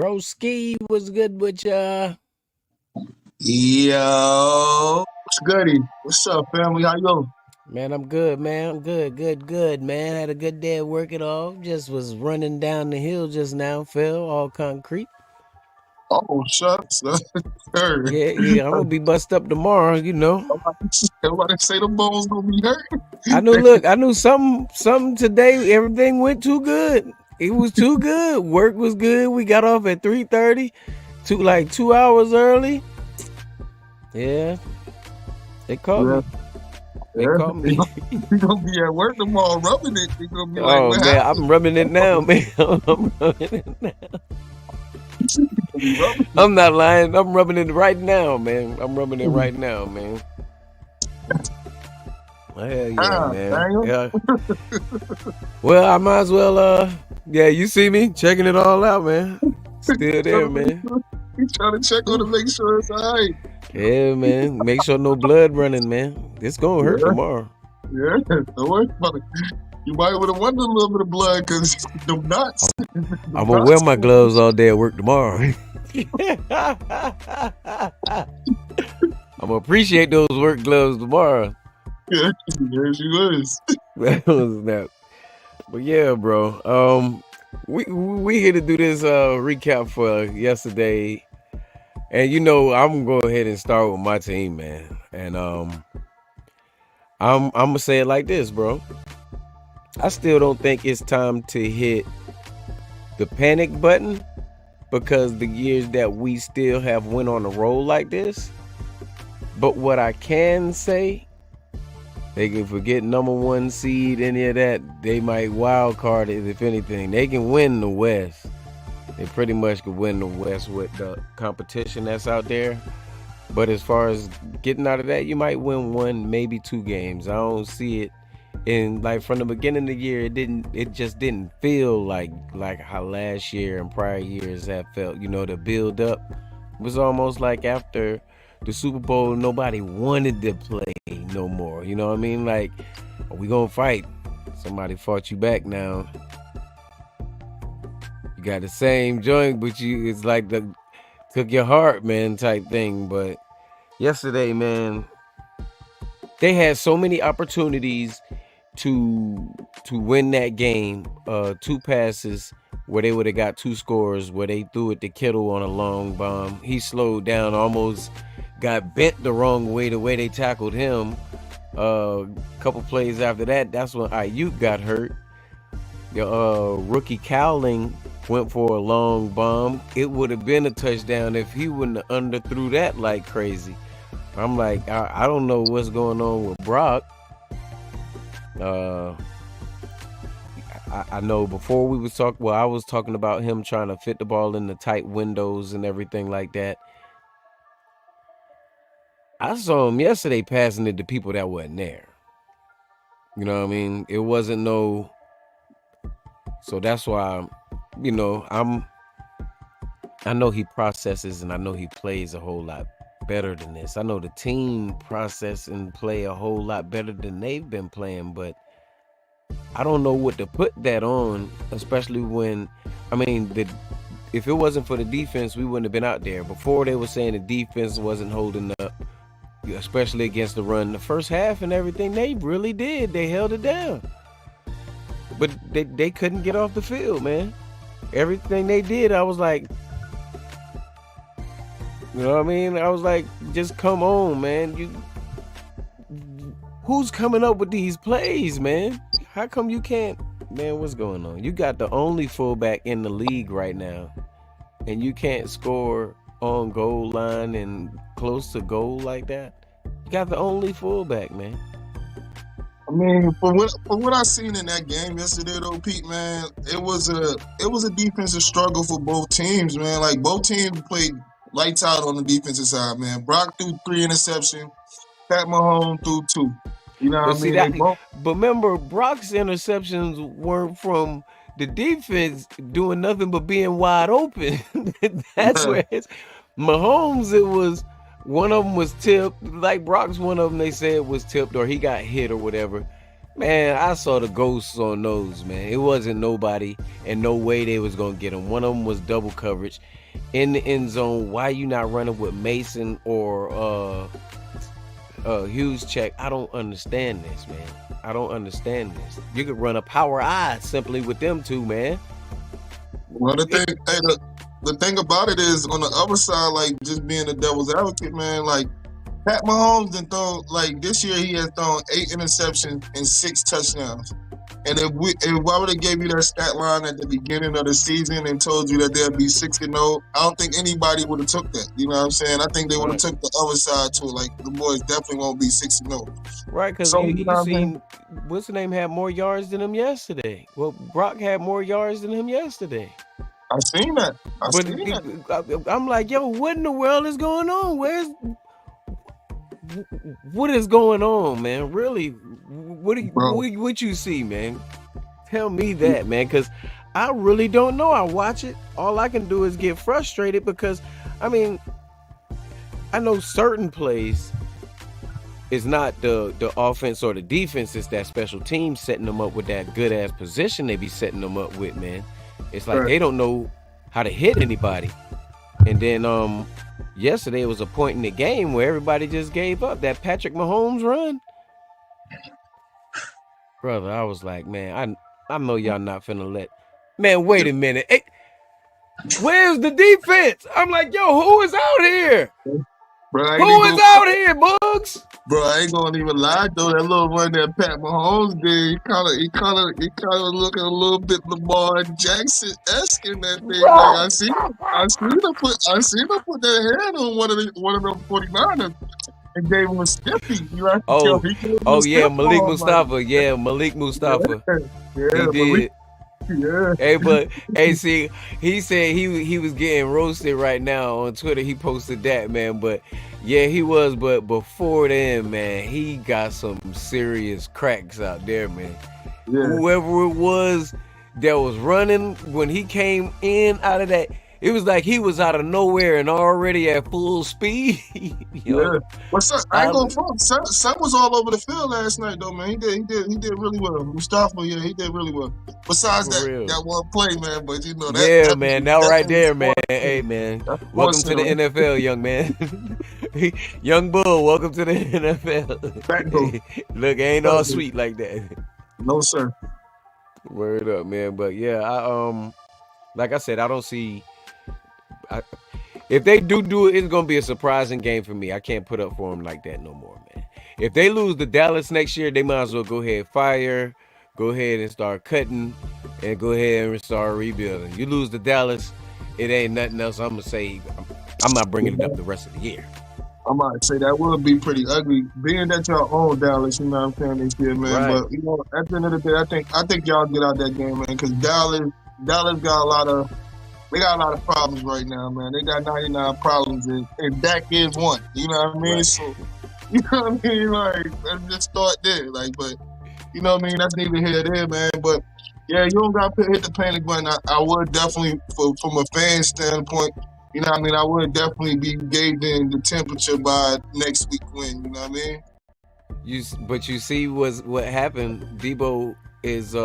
Broski was good with ya. Yo, what's goody? What's up, family? How you? Man, I'm good, man. I'm good, man. Had a good day at work at all. Just was running down the hill just now, fell all concrete. Oh, shucks. Heard. Yeah. I'm gonna be bust up tomorrow, you know. Everybody say the bones gonna be hurt. I knew something today, everything went too good. It was too good. Work was good. We got off at 3:30, like 2 hours early. Yeah. They caught Yeah, me. They yeah. caught You me. gonna, you gonna be at work tomorrow rubbing it. You gonna be like, Oh what man, happened? I'm rubbing it now, man. I'm rubbing it now. You gonna be rubbing it. I'm not lying. I'm rubbing it right now, man. I'm rubbing it right now, man. Hell yeah, Ah, man. Daniel. Yeah. Well, I might as well. Yeah, you see me checking it all out, man. Still there, man. You trying to check on to make sure it's all right. Yeah, man. Make sure no blood running, man. It's gonna hurt tomorrow. Yeah, don't worry about it. You might would have wanted a little bit of blood because them nuts. I'm gonna wear my gloves all day at work tomorrow. I'm gonna appreciate those work gloves tomorrow. Yeah, yes, you is. That was that. But yeah, bro. We here to do this recap for yesterday, and you know I'm gonna go ahead and start with my team, man. And I'm gonna say it like this, bro. I still don't think it's time to hit the panic button because the years that we still have went on a roll like this. But what I can say, they can forget number one seed, any of that. They might wild card it, if anything. They can win the West. They pretty much could win the West with the competition that's out there. But as far as getting out of that, you might win one, maybe 2 games. I don't see it. And like from the beginning of the year, it just didn't feel like how last year and prior years have felt. You know, the build up was almost like after the Super Bowl, nobody wanted to play no more. You know what I mean? Like, are we gonna fight? Somebody fought you back now. You got the same joint, but it's like the took your heart, man, type thing. But yesterday, man, they had so many opportunities to win that game. 2 passes where they would have got 2 scores, where they threw it to Kittle on a long bomb. He slowed down, almost got bent the wrong way, the way they tackled him. Couple plays after that, that's when Ayuk got hurt. The rookie Cowling went for a long bomb. It would have been a touchdown if he wouldn't have underthrew that like crazy. I'm like, I don't know what's going on with Brock. I know before we was talking, I was talking about him trying to fit the ball in the tight windows and everything like that. I saw him yesterday passing it to people that wasn't there. You know what I mean? It wasn't no. So that's why, you know, I know he processes and I know he plays a whole lot better than this. I know the team process and play a whole lot better than they've been playing, but I don't know what to put that on, especially when, I mean, if it wasn't for the defense, we wouldn't have been out there. Before they were saying the defense wasn't holding up, especially against the run. The first half and everything, they really did. They held it down. But they couldn't get off the field, man. Everything they did, I was like, you know what I mean? I was like, just come on, man. Who's coming up with these plays, man? How come you can't? Man, what's going on? You got the only fullback in the league right now, and you can't score on goal line and close to goal like that. You got the only fullback, man. I mean, from what I seen in that game yesterday, though, Pete, man, it was a defensive struggle for both teams, man. Like both teams played lights out on the defensive side, man. Brock threw 3 interceptions, Pat Mahomes threw 2. You know But what I see mean? that. They both. But remember, Brock's interceptions weren't from the defense doing nothing but being wide open. That's where it's Mahomes. It was one of them was tipped. Like Brock's one of them. They said was tipped or he got hit or whatever. Man, I saw the ghosts on those, man. It wasn't nobody, and no way they was gonna get him. One of them was double coverage in the end zone. Why you not running with Mason or Hughes check? I don't understand this, man. I don't understand this. You could run a power eye simply with them two, man. Well, the thing about it is on the other side, like just being the devil's advocate, man. Like Pat Mahomes done thrown like this year he has thrown 8 interceptions and 6 touchdowns. And if I would have gave you that stat line at the beginning of the season and told you that they'd be 6-0, I don't think anybody would have took that. You know what I'm saying? I think they would have took the other side to it. Like the boys definitely won't be 6-0. Right, because So you seen what's the name had more yards than him yesterday. Well, Brock had more yards than him yesterday. I seen that. But I'm like, yo, what in the world is going on? What is going on, man? Really, what you see, man? Tell me that, man, because I really don't know. I watch it. All I can do is get frustrated because, I mean, I know certain plays is not the offense or the defense. It's that special team setting them up with that good ass position they be setting them up with, man. It's like they don't know how to hit anybody. And then yesterday it was a point in the game where everybody just gave up. That Patrick Mahomes run, brother, I was like, man, I know y'all not finna let. Man, wait a minute. Hey, where's the defense? I'm like, yo, who is out here? Bro, who is out here, Bugs? Bro, I ain't gonna even lie though. That little run that Pat Mahomes did, he kind of looking a little bit Lamar Jackson-esque in that thing. Like I seen him put that hand on one of them 49ers and gave him a skippy. Yeah, Malik Mustafa. Like, yeah, Malik Mustafa. Yeah, he did. Yeah. Hey, see, he said he was getting roasted right now on Twitter. He posted that, man. But yeah, he was. But before then, man, he got some serious cracks out there, man. Yeah. Whoever it was that was running when he came in out of that, it was like he was out of nowhere and already at full speed. Yeah. Well, son, I ain't gonna front. Son was all over the field last night, though, man. He did really well. Mustafa, yeah, he did really well. Besides that one play, man. But you know that. Yeah, man. That right there, man. Hey, man. Welcome to the NFL, young man. Young Bull, welcome to the NFL. Look, ain't all sweet like that. No, sir. Word up, man. But yeah, like I said, I don't see. If they do it, it's gonna be a surprising game for me. I can't put up for them like that no more, man. If they lose to Dallas next year, they might as well go ahead and start cutting, and go ahead and start rebuilding. You lose to Dallas, it ain't nothing else. I'm gonna say I'm not bringing it up the rest of the year. I might say that would be pretty ugly, being that y'all own Dallas. You know what I'm saying, this year, man. Right. But you know, at the end of the day, I think y'all get out that game, man, because Dallas got a lot of. They got a lot of problems right now, man. They got 99 problems, and Dak is one. You know what I mean? Right. So, you know what I mean? Like, let's just start there. Like, but, you know what I mean? That's neither here nor there, man. But, yeah, you don't got to hit the panic button. I would definitely, from a fan standpoint, you know what I mean? I would definitely be gauging the temperature by next week when, you know what I mean? But you see what happened. Debo is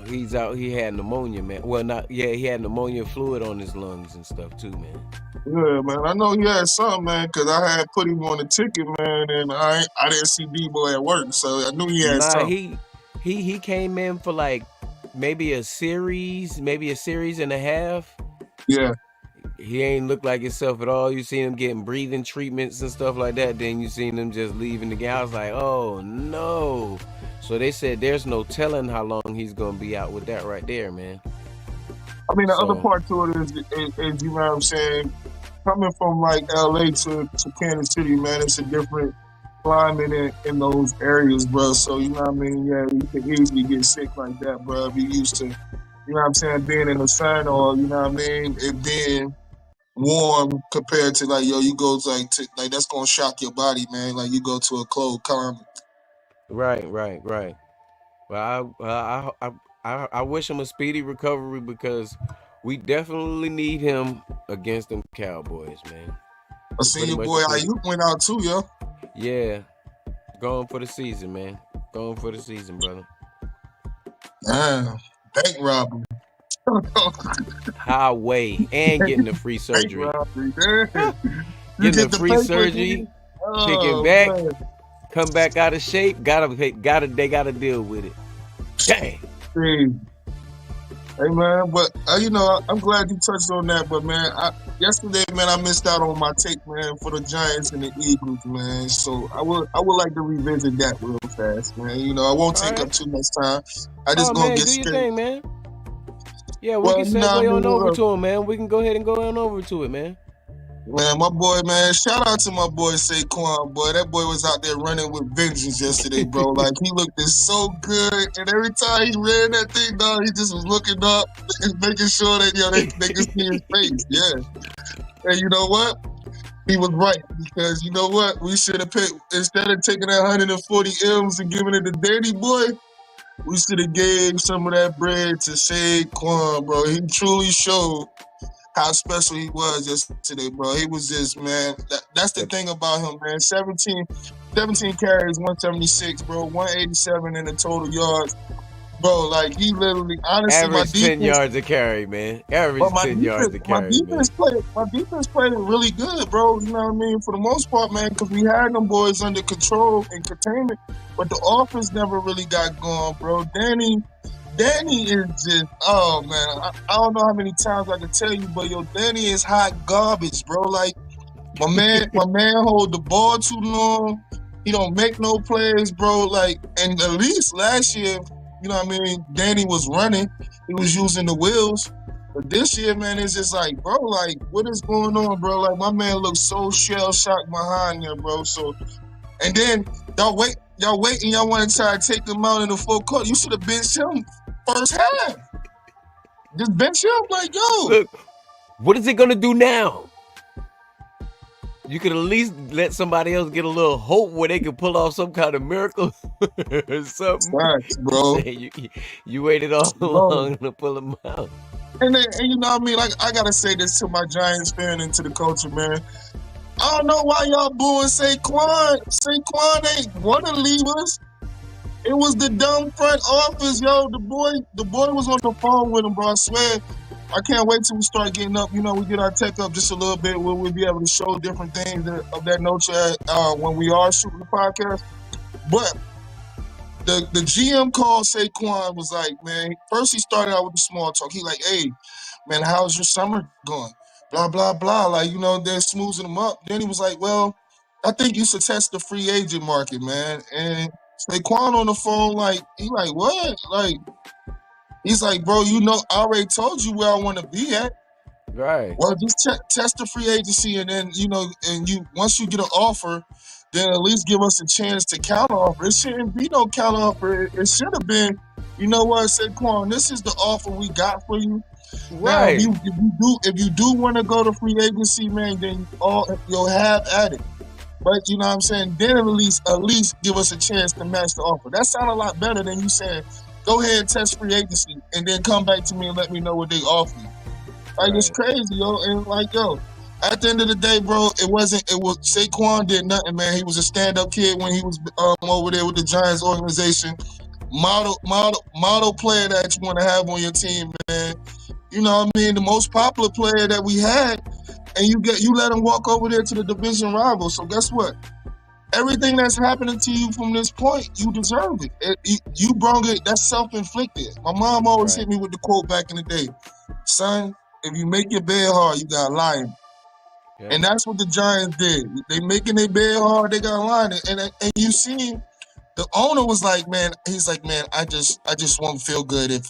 he's out. He had pneumonia, man. Well, he had pneumonia fluid on his lungs and stuff too, man. Yeah, man. I know he had some, man, because I had put him on the ticket, man, and I didn't see Debo at work, so I knew he had some. He came in for like maybe a series and a half. Yeah. He ain't look like himself at all. You seen him getting breathing treatments and stuff like that. Then you seen him just leaving the game. I was like, oh no. So they said there's no telling how long he's gonna be out with that right there, man. I mean, the other part to it is you know what I'm saying, coming from like LA to Kansas City, man, it's a different climate in those areas, bro. So you know what I mean? Yeah, you can easily get sick like that, bro. Be used to, you know what I'm saying, being in the sun, or you know what I mean, it being warm compared to like, yo, you go like that's gonna shock your body, man. Like you go to a cold climate. Right. Well, I wish him a speedy recovery because we definitely need him against them Cowboys, man. I seen your boy Ayuk went out too, yo. Yeah, going for the season, man. Going for the season, brother. Damn. Bank robbery. Highway and getting the free Bank surgery. robbery, man. You Getting the get the free paper, surgery, nigga. kicking Oh, back, man. come back out of shape. They gotta deal with it. Dang. Crazy. Hey man, but you know, I'm glad you touched on that. But man, yesterday, man, I missed out on my take, man, for the Giants and the Eagles, man. So I would like to revisit that real fast, man. You know, I won't All take up right. too much time. I Oh just gonna man, get do your straight. thing, man. Yeah, we Well, can you know what I segue on over mean. to him, man. We can go ahead and go on over to it, man. Man, my boy, man, shout out to my boy Saquon, boy. That boy was out there running with vengeance yesterday, bro. Like, he looked so good. And every time he ran that thing, dog, he just was looking up and making sure that, they could see his face. Yeah. And you know what? He was right. Because you know what? We should have picked, instead of taking that 140 M's and giving it to Danny Boy, we should have gave some of that bread to Saquon, bro. He truly showed how special he was yesterday, bro. He was just, man, that's the thing about him, man. 17 carries, 176, bro, 187 in the total yards. Bro, like, he literally, honestly, my Average 10 defense, yards a carry, man. but Average 10 yards a carry, man. my defense played it really good, bro. You know what I mean? For the most part, man, because we had them boys under control and containment, but the offense never really got going, bro. Danny is just, oh man, I don't know how many times I can tell you, but yo, Danny is hot garbage, bro. Like, my man hold the ball too long. He don't make no plays, bro. Like, and at least last year, you know what I mean, Danny was running. He was using the wheels. But this year, man, it's just like, bro, like, what is going on, bro? Like, my man looks so shell-shocked behind there, bro. So, and then y'all wait and y'all want to try to take him out in the full court. You should have benched him first half. Just bench him, like, yo. Look, what is it gonna do now? You could at least let somebody else get a little hope where they could pull off some kind of miracle or something. Facts, bro. You waited all long to pull them out. And you know what I mean? Like, I gotta say this to my Giants fan and to the culture, man. I don't know why y'all booing Saquon. Saquon ain't want to leave us. It was the dumb front office, yo. The boy was on the phone with him, bro. I swear. I can't wait till we start getting up. You know, we get our tech up just a little bit. We'll be able to show different things of that nature when we are shooting the podcast. But the GM called Saquon, was like, man, first he started out with the small talk. He like, hey, man, how's your summer going? Blah, blah, blah. Like, you know, then smoozing him up. Then he was like, well, I think you should test the free agent market, man. And Saquon on the phone, like, he like, what? Like, he's like, bro, you know, I already told you where I want to be at. Right. Well, just test the free agency, and then, you know, and once you get an offer, then at least give us a chance to counter offer. It shouldn't be no counter offer. It should have been, you know what, Saquon, this is the offer we got for you. Right. Now, if you do want to go to free agency, man, then you'll have at it. But you know what I'm saying? Then at least give us a chance to match the offer. That sounds a lot better than you saying, go ahead and test free agency and then come back to me and let me know what they offer you. Like, right. It's crazy, yo. And like, yo, at the end of the day, bro, Saquon did nothing, man. He was a stand-up kid when he was over there with the Giants organization. Model player that you want to have on your team, man. You know what I mean? The most popular player that we had, and you let him walk over there to the division rival. So guess what? Everything that's happening to you from this point, you deserve it. You brought it. That's self-inflicted. My mom always hit me with the quote back in the day, son, if you make your bed hard, you got to lie in it. Yeah. And that's what the Giants did. They making their bed hard, they got to lie in it. And you see, the owner was like, man, he's like, man, I just won't feel good if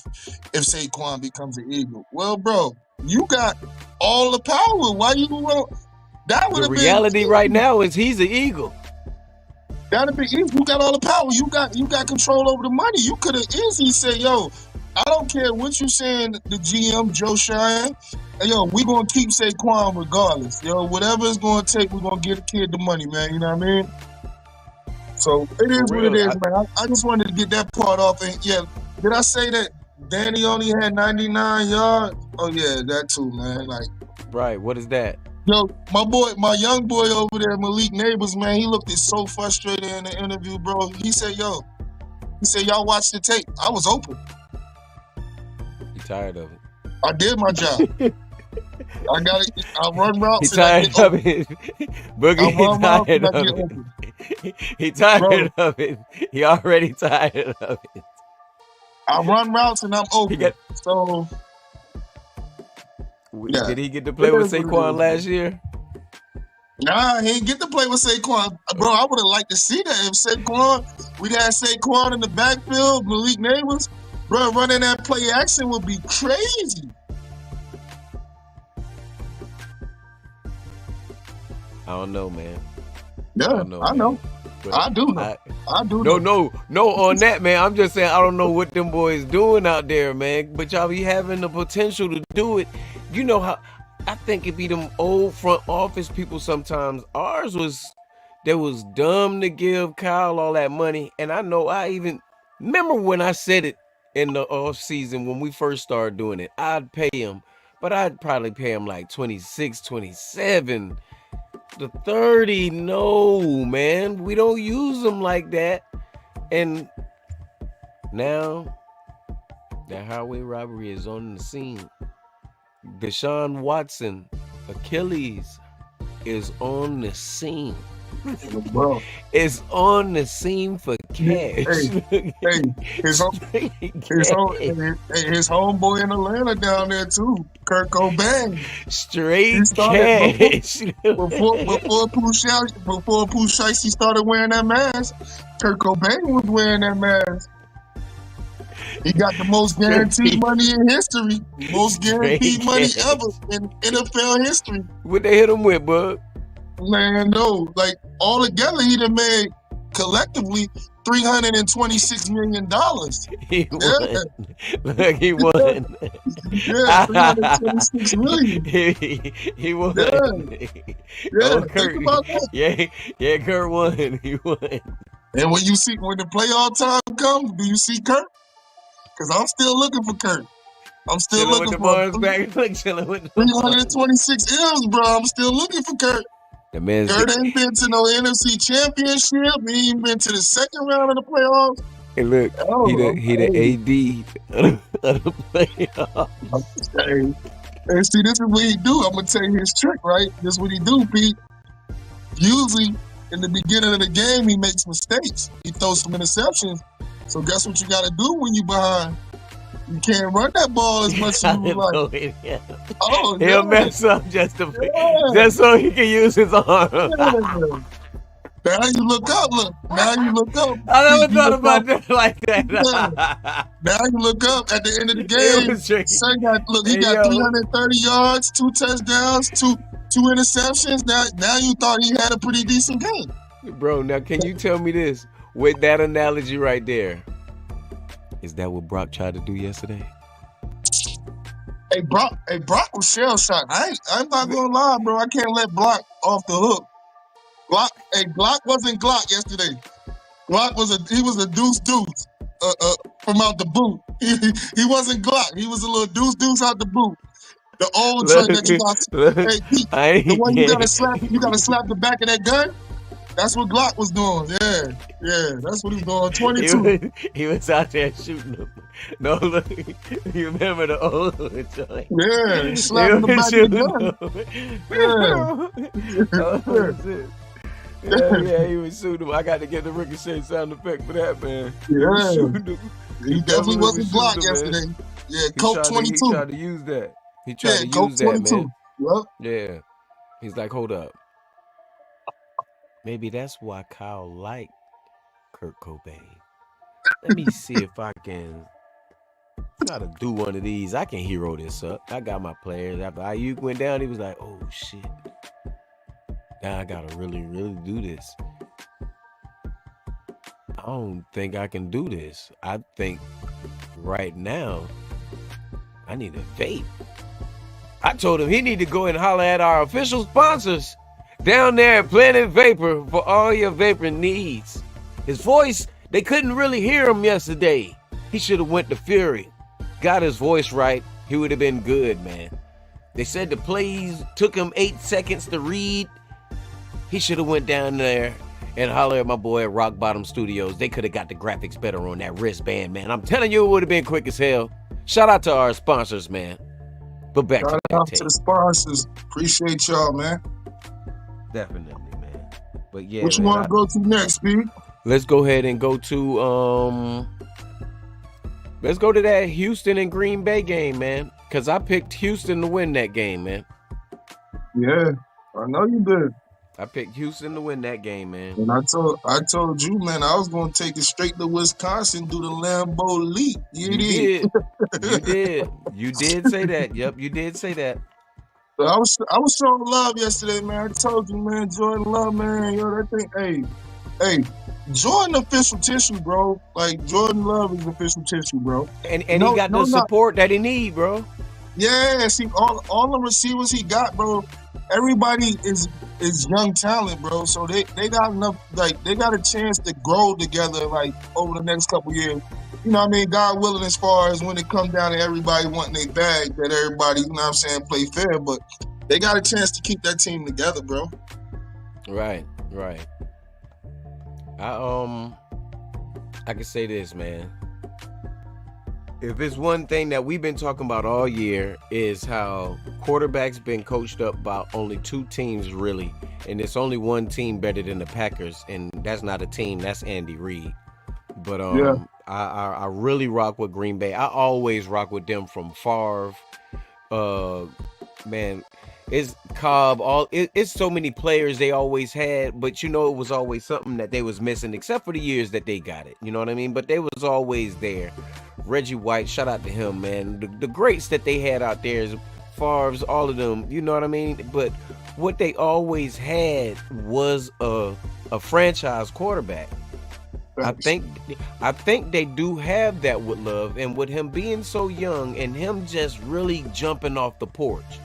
Saquon becomes an Eagle. Well, bro, you got all the power. Why you won't? That would have been. The reality right now is he's an Eagle. That'd be easy. You got all the power. You got control over the money. You could have easily said, yo, I don't care what you saying, the GM, Joe Cheyenne. Hey, yo, we going to keep Saquon regardless. Yo, whatever it's going to take, we're going to get the kid the money, man. You know what I mean? So it is what it is, man. I just wanted to get that part off. And yeah, did I say that Danny only had 99 yards? Oh, yeah, that too, man. Like, right. What is that? Yo, my young boy over there, Malik Neighbors, man, he looked so frustrated in the interview, bro. He said, y'all watch the tape. I was open. tired of it. I did my job. I got it. I run routes. He tired of it. Boogie, he tired of it. Open. He tired of it. He already tired of it. I run routes and I'm open. So, yeah. Did he get to play with Saquon last year? Nah, he didn't get to play with Saquon. Bro, I would have liked to see that. If Saquon, we'd had Saquon in the backfield, Malik Neighbors, bro, running that play action would be crazy. I don't know, man. Yeah, I know. I do know. I do know. No, on that, man. I'm just saying I don't know what them boys doing out there, man. But y'all be having the potential to do it. You know how I think it be them old front office people sometimes. Ours was dumb to give Kyle all that money. And I know I even remember when I said it in the off season when we first started doing it. I'd pay him, but I'd probably pay him like 26, 27. The 30, no, man. We don't use them like that. And now that highway robbery is on the scene. Deshaun Watson, Achilles, is on the scene. Bro. It's on the scene for cash. His homeboy in Atlanta down there too, Kurt Cobain. Straight cash. Before Pooh Shiesty started wearing that mask, Kurt Cobain was wearing that mask. He got the most guaranteed money in history. Most guaranteed money ever in NFL history. What they hit him with, bud? Man, no. Like, all together, he done made, collectively, $326 million. He won. Look, he won. Yeah, $326 million. He won. Yeah, think about that. Yeah, Kurt won. He won. And when the playoff time comes, do you see Kurt? Because I'm still looking for Kurt. I'm still looking for 326 M's, bro. I'm still looking for Kurt. Kurt ain't been to no NFC Championship. He ain't been to the second round of the playoffs. Hey, look, he the AD of the playoffs. And see, this is what he do. I'm gonna tell you his trick, right? This is what he do, Pete. Usually, in the beginning of the game, he makes mistakes. He throws some interceptions. So guess what you got to do when you behind? You can't run that ball as much as you would like. Oh, he'll mess up just so he can use his arm. Now you look up. Now you look up. I never thought about that like that. Now you look up at the end of the game. Son got 330 yards, 2 touchdowns, two interceptions. Now you thought he had a pretty decent game. Bro, now can you tell me this? With that analogy right there, is that what Brock tried to do yesterday? Hey, Brock was shell shocked. I'm not gonna lie, bro. I can't let Brock off the hook. Glock wasn't Glock yesterday. Glock was a deuce from out the boot. He wasn't Glock. He was a little deuce out the boot. The old joint that you got. The one you gotta slap the back of that gun. That's what Glock was doing. Yeah, that's what he was doing. 22. He was out there shooting them. No, look, you remember the old joint? Yeah, slapping the back of the gun. Yeah, he was shooting him. I got to get the ricochet sound effect for that, man. Yeah, he definitely wasn't Glock yesterday. Man. Yeah, Coke 22. He tried to use that. He tried to use that, 22. Man. Yep. Yeah, he's like, hold up. Maybe that's why Kyle liked Kurt Cobain. Let me see if I can try to do one of these. I can hero this up. I got my players. After Ayuk went down, he was like, oh, shit. Now I got to really, really do this. I don't think I can do this. I think right now I need a vape. I told him he need to go and holler at our official sponsors down there at Planet Vapor for all your vapor needs. His voice, they couldn't really hear him yesterday. He should have went to Fury. Got his voice right, he would have been good, man. They said the plays took him 8 seconds to read. He should have went down there and holler at my boy at Rock Bottom Studios. They could have got the graphics better on that wristband, man. I'm telling you, it would have been quick as hell. Shout out to our sponsors, man. But back to Shout that out to tape. the sponsors. Appreciate y'all, man. Definitely, man. But yeah, What you man. want to go to next, Pete? Let's go ahead and go to let's go to that Houston and Green Bay game, man. Cause I picked Houston to win that game, man. Yeah, I know you did. I picked Houston to win that game, man. And I told you, man, I was gonna take it straight to Wisconsin, do the Lambeau leap. You did. You did. You did say that. Yep, you did say that. So I was showing love yesterday, man. I told you, man, Jordan Love, man. Yo, that thing, hey, Jordan official tissue, bro. Like Jordan Love is official tissue, bro. And he got the support that he need, bro. Yeah, see, all the receivers he got, bro. Everybody is young talent, bro. So they got enough, like they got a chance to grow together, like over the next couple years. You know what I mean? God willing, as far as when it comes down to everybody wanting their bag, that everybody, you know what I'm saying, play fair. But they got a chance to keep that team together, bro. Right. I can say this, man. If it's one thing that we've been talking about all year is how quarterbacks been coached up by only two teams, really. And it's only one team better than the Packers, and that's not a team, that's Andy Reid. But Yeah. I really rock with Green Bay. I always rock with them from Favre. Man, it's Cobb. It's so many players they always had, but you know it was always something that they was missing, except for the years that they got it. You know what I mean? But they was always there. Reggie White, shout out to him, man. The greats that they had out there is Favre's, all of them. You know what I mean? But what they always had was a franchise quarterback. I think they do have that with Love, and with him being so young and him just really jumping off the porch.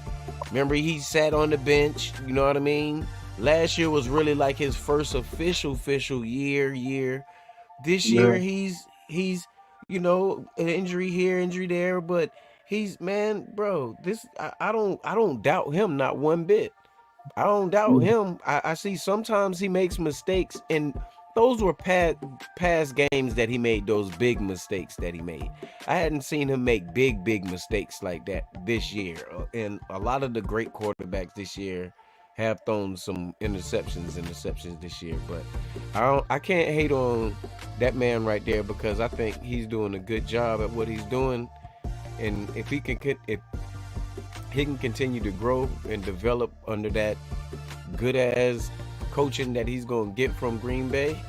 Remember, he sat on the bench, you know what I mean? Last year was really like his first official year. This year he's you know, an injury here, injury there, but he's, man, bro, this I don't doubt him not one bit. I don't doubt him. I see sometimes he makes mistakes, and those were past games that he made those big mistakes that he made. I hadn't seen him make big mistakes like that this year. And a lot of the great quarterbacks this year have thrown some interceptions this year. But I can't hate on that man right there, because I think he's doing a good job at what he's doing. And if he can continue to grow and develop under that good ass coaching that he's gonna get from Green Bay,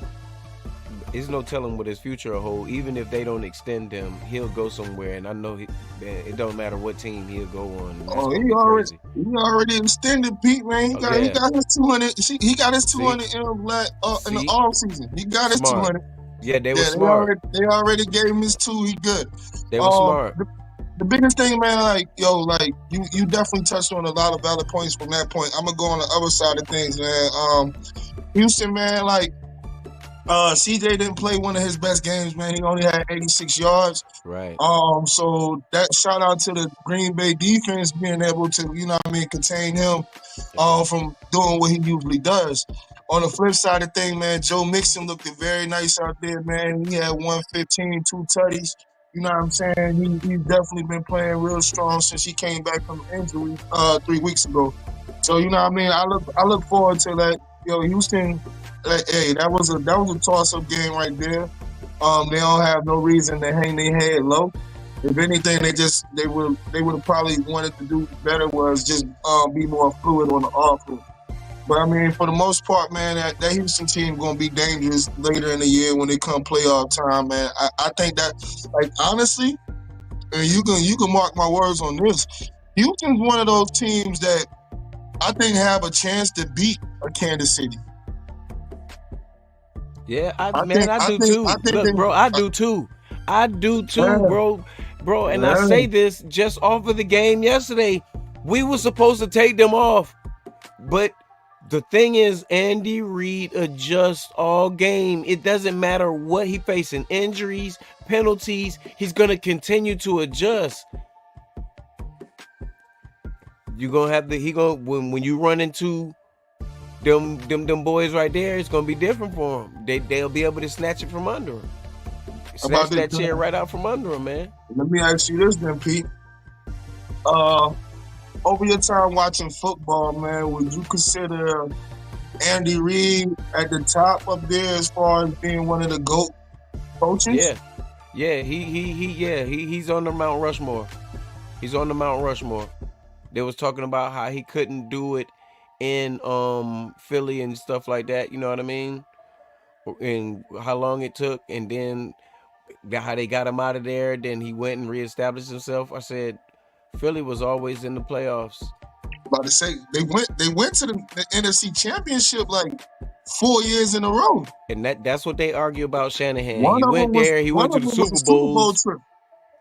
there's no telling what his future will hold. Even if they don't extend him, he'll go somewhere, and I know it don't matter what team he'll go on. Oh, he already extended, Pete, man. He got his 200. He got his 200 in the off season. He got his 200. Yeah, they were smart. They already gave him his 2. He good. They were smart. The biggest thing, man, like you definitely touched on a lot of valid points from that point. I'm gonna go on the other side of things, man. Houston, man, like CJ didn't play one of his best games, man. He only had 86 yards. Right. So that shout out to the Green Bay defense being able to, you know what I mean, contain him from doing what he usually does. On the flip side of things, man, Joe Mixon looked very nice out there, man. He had 115, 2 tutties. You know what I'm saying? He's definitely been playing real strong since he came back from injury 3 weeks ago. So you know what I mean? I look forward to that. Yo, Houston, hey, that was a toss-up game right there. They don't have no reason to hang their head low. If anything, they would have probably wanted to do better, was just be more fluid on the offense. But I mean, for the most part, man, that Houston team gonna be dangerous later in the year when they come playoff time, man. I think that, like, honestly, and you can mark my words on this, Houston's one of those teams that I think have a chance to beat a Kansas City. Yeah, I do too. Look, bro, I do too. Bro. And I say this just off of the game yesterday. We were supposed to take them off, but the thing is, Andy Reid adjusts all game. It doesn't matter what he facing, injuries, penalties. He's gonna continue to adjust. You gonna have when you run into them boys right there, it's gonna be different for him. They'll be able to snatch it from under him. Snatched that chair right out from under him, man. Let me ask you this then, Pete. Over your time watching football, man, would you consider Andy Reid at the top up there as far as being one of the GOAT coaches? Yeah. He's on the Mount Rushmore. He's on the Mount Rushmore. They was talking about how he couldn't do it in Philly and stuff like that. You know what I mean? And how long it took, and then how they got him out of there. Then he went and reestablished himself. I said, Philly was always in the playoffs. About to say they went to the NFC Championship like 4 years in a row. And that's what they argue about Shanahan. He went there. He went to the Super Bowls.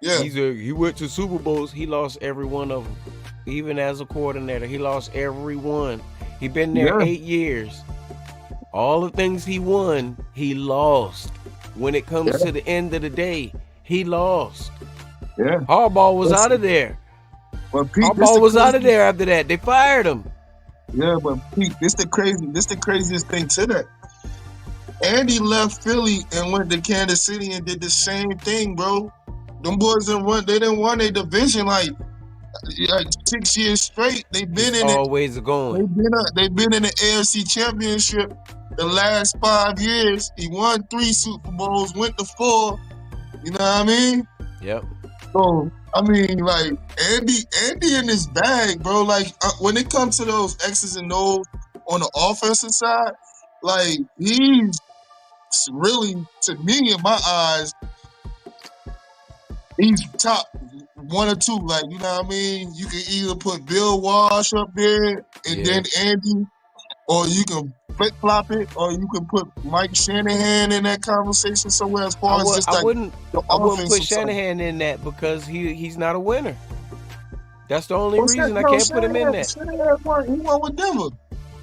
Yeah, he went to Super Bowls. He lost every one of them. Even as a coordinator, he lost every one. He been there 8 years. All the things he won, he lost. When it comes to the end of the day, he lost. Yeah, Harbaugh was out of there. But Pete, Harbaugh was out of there after that. They fired him. Yeah, but Pete, this the craziest thing to that. Andy left Philly and went to Kansas City and did the same thing, bro. Them boys didn't win a division like 6 years straight. They've been in always going. They've been in the AFC Championship the last 5 years. He won 3 Super Bowls, went to 4. You know what I mean? Yep. So I mean, like Andy in his bag, bro. Like when it comes to those X's and O's on the offensive side, like he's really, to me, in my eyes, he's top 1 or 2. Like, you know what I mean? You can either put Bill Walsh up there and then Andy, or you can flip-flop it, or you can put Mike Shanahan in that conversation somewhere as far as just like... I wouldn't put Shanahan in that because he's not a winner. That's the only reason I can't put him in that. Shanahan won with Denver.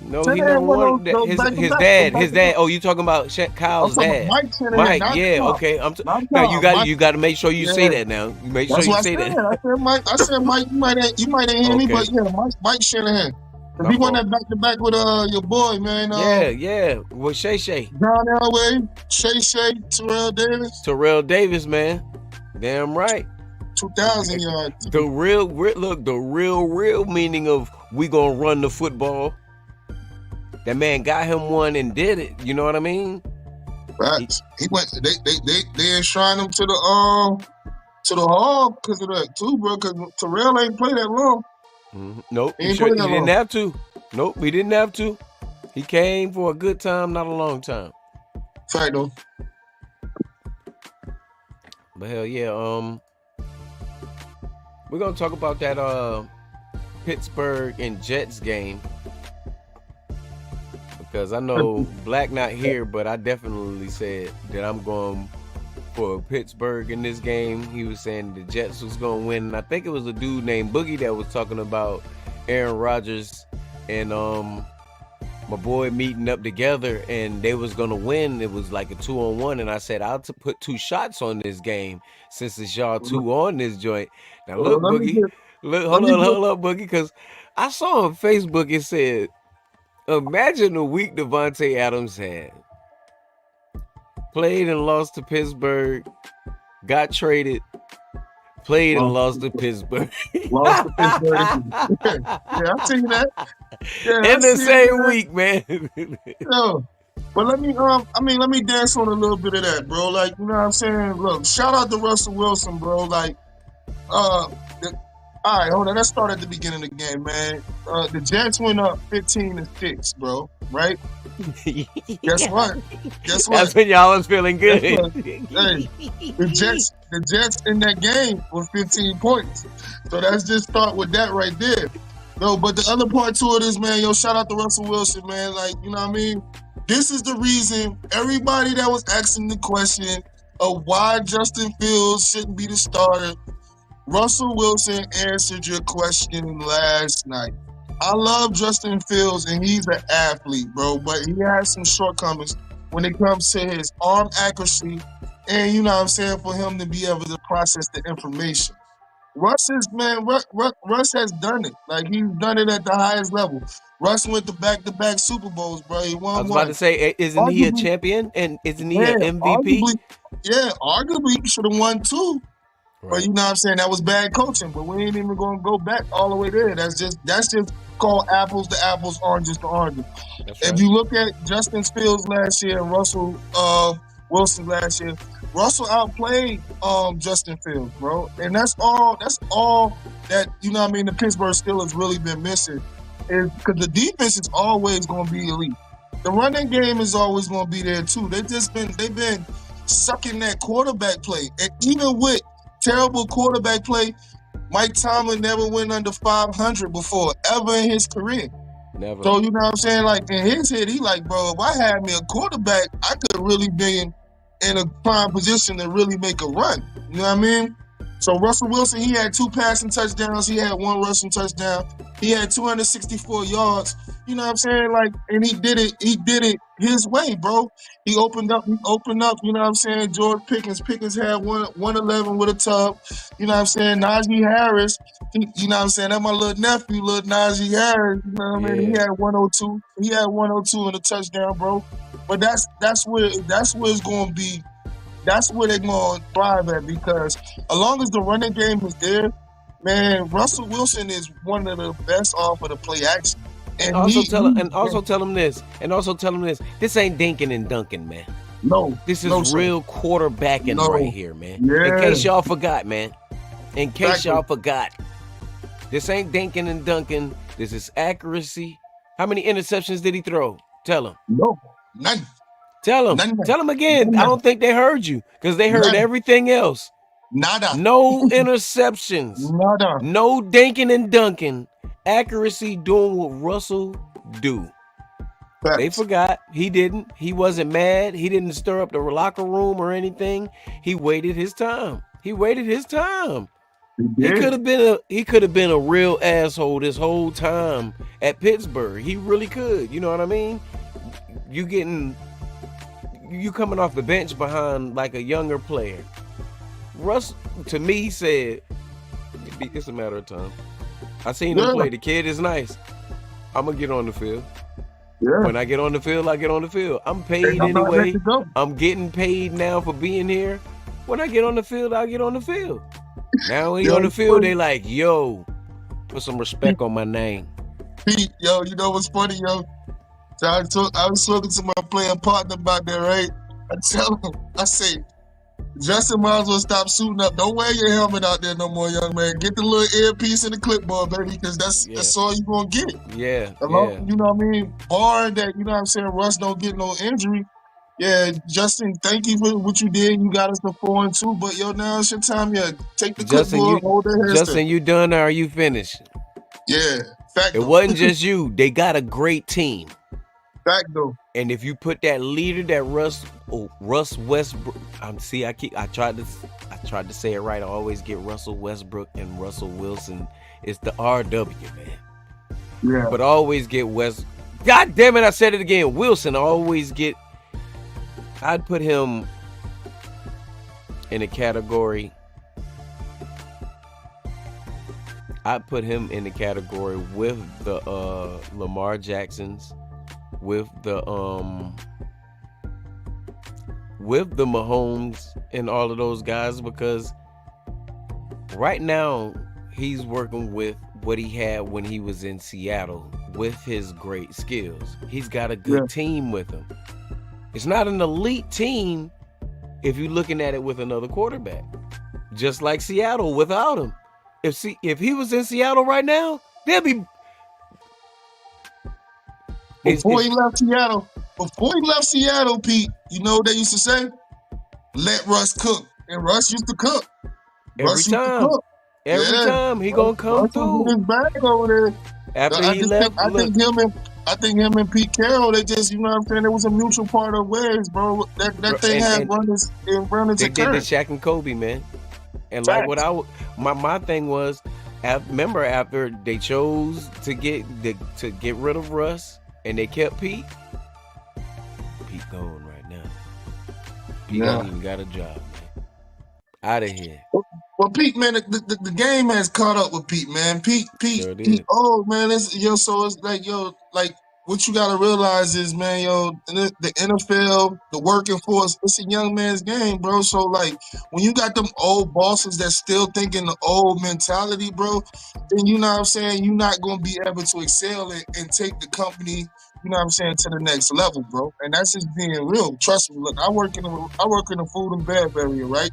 No, he never won. His dad. Oh, you talking about Kyle's dad? Mike. Yeah. Okay. Now you got to make sure you say that. Now you make sure you say that. I said Mike. You might ain't hear me, but yeah, Mike Shanahan. He won that back to back with your boy, man. With Shay. John Elway, Shay, Terrell Davis, man. Damn right. 2,000 yards. The real meaning of we gonna run the football. That man got him one and did it. You know what I mean? Right. He went. They enshrined him to the hall because of that too, bro. Because Terrell ain't played that long. Mm-hmm. Nope. He didn't have to. Nope. He didn't have to. He came for a good time, not a long time. Fact though. But hell yeah. We're gonna talk about that Pittsburgh and Jets game. Because I know Black not here, but I definitely said that I'm going for Pittsburgh in this game. He was saying the Jets was going to win. And I think it was a dude named Boogie that was talking about Aaron Rodgers and my boy meeting up together and they was going to win. It was like a 2-on-1. And I said, I'll put 2 shots on this game since it's y'all 2 on this joint. Now look, Boogie. Hold up, Boogie, because I saw on Facebook it said, imagine the week Davante Adams had. Played and lost to Pittsburgh. Got traded. Played and lost to Pittsburgh. Lost to Pittsburgh. Yeah, I'll tell you that. Yeah, in the same week, man. Yo, but let me dance on a little bit of that, bro. Like, you know what I'm saying? Look, shout out to Russell Wilson, bro. Like, all right, hold on. Let's start at the beginning of the game, man. The Jets went up 15-6, bro. Right? Guess what? That's when y'all was feeling good. Hey, the Jets in that game was 15 points. So let's just start with that right there. No, but the other part to it is, man, shout out to Russell Wilson, man. Like, you know what I mean? This is the reason everybody that was asking the question of why Justin Fields shouldn't be the starter, Russell Wilson answered your question last night. I love Justin Fields, and he's an athlete, bro, but he has some shortcomings when it comes to his arm accuracy and, you know what I'm saying, for him to be able to process the information. Russ is man. Russ has done it. Like he's done it at the highest level. Russ went to back-to-back Super Bowls, bro. He I won was about to one. say, isn't he a Arguably, champion? And isn't he yeah, an MVP? arguably he should have won two. But Right. you know what I'm saying? That was bad coaching. But we ain't even gonna go back all the way there. That's just called apples to apples, oranges to oranges. That's If right. you look at Justin Fields last year and Russell Wilson last year, Russell outplayed Justin Fields, bro. And that's all that you know what I mean the Pittsburgh Steelers really been missing. Is because the defense is always gonna be elite. The running game is always gonna be there too. They've been sucking that quarterback play. And even with terrible quarterback play, Mike Tomlin never went under 500 before, ever in his career. Never. So, you know what I'm saying? Like, in his head, he like, bro, if I had me a quarterback, I could really be in a prime position to really make a run. You know what I mean? So, Russell Wilson, he had 2 passing touchdowns. He had 1 rushing touchdown. He had 264 yards. You know what I'm saying? Like, and he did it his way, bro. He opened up, you know what I'm saying? George Pickens. Pickens had 111 with a tub. You know what I'm saying? Najee Harris, you know what I'm saying? That's my little nephew, little Najee Harris. You know what I mean? He had 102. He had 102 in a touchdown, bro. But that's where it's gonna be. That's where they're gonna thrive at, because as long as the running game is there, man, Russell Wilson is one of the best off of the play action. And And also he tell him this. This ain't dinking and dunking, man. no, This is no, sir. real quarterbacking No. right here, man. Yeah. In case y'all forgot, man. In case Exactly. y'all forgot. This ain't dinking and dunking. This is accuracy. How many interceptions did he throw? Tell him. No, none. Tell him. None. Tell him again. None. I don't think they heard you because they heard None. everything else. Nada. No interceptions. Nada. No dinking and dunking. Accuracy doing what Russell do. Facts. They forgot. He didn't. He wasn't mad. He didn't stir up the locker room or anything. He waited his time. He He could have been a real asshole this whole time at Pittsburgh. He really could. You know what I mean? You coming off the bench behind like a younger player. Russ, to me, said it's a matter of time. I seen him play. The kid is nice. I'm gonna get on the field. Yeah. When I get on the field, I get on the field. I'm paid anyway. I'm getting paid now for being here. When I get on the field, I get on the field. Now when he on the field, they like, yo, put some respect on my name. Pete, yo, you know what's funny, yo? So I was talking to my playing partner about that, right? I tell him, I say, Justin might as well stop suiting up. Don't wear your helmet out there no more, young man. Get the little earpiece in the clipboard, baby, because that's all you gonna get. Yeah. You know what I mean? Barring that, you know what I'm saying, Russ don't get no injury. Yeah, Justin, thank you for what you did. You got us to 4-2, but yo, now it's your time. Yeah, take the clipboard, hold the hair. Justin, you done or are you finished? Yeah, fact. It wasn't just you. They got a great team. Fact though. And if you put that leader, that Russ Westbrook, I tried to say it right. I always get Russell Westbrook and Russell Wilson. It's the RW, man. Yeah. But I always get God damn it, I said it again. Wilson, I always get. I'd put him in a category. I'd put him in the category with the Lamar Jacksons, with the Mahomes and all of those guys, because right now he's working with what he had when he was in Seattle with his great skills. He's got a good team with him. It's not an elite team if you're looking at it with another quarterback. Just like Seattle without him. If he was in Seattle right now, they'd be. Before he left Seattle, Pete, you know what they used to say? Let Russ cook. And Russ used to cook. Every time he gonna come Russ through. His bag over there. After he left, I think him and Pete Carroll, they just, you know what I'm saying, it was a mutual part of ways, bro. That thing had runners and runners. They did the Shaq and Kobe, man. And like my thing was, remember after they chose to get rid of Russ and they kept Pete going right now. Pete ain't even got a job, man. Out of here. Well, Pete, man, the game has caught up with Pete, man. Pete, Sure he did. old, man. It's yo, so it's like yo, like what you gotta realize is, man, yo, the NFL, the working force, it's a young man's game, bro. So like when you got them old bosses that still thinking the old mentality, bro, then you know what I'm saying, you're not gonna be able to excel and take the company, you know what I'm saying, to the next level, bro. And that's just being real. Trust me. Look, I work in the food and bev area, right?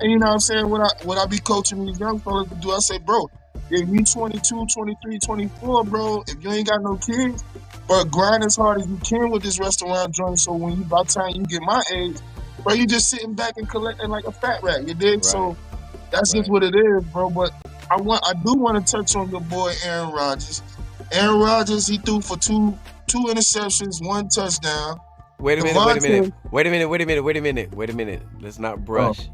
And you know what I'm saying? What I be coaching these young fellas to do, I say, bro, if you 22, 23, 24, bro, if you ain't got no kids, but grind as hard as you can with this restaurant joint. So when you, by the time you get my age, bro, you just sitting back and collecting like a fat rat, you dig? Right. So that's just Right. what it is, bro. But I do want to touch on your boy Aaron Rodgers. Aaron Rodgers, he threw for two interceptions, 1 touchdown. Wait a minute. Wait a minute. Devontae, Wait a minut. Wait a minute. Wait a minute. Wait a minute. Let's not oh, brush.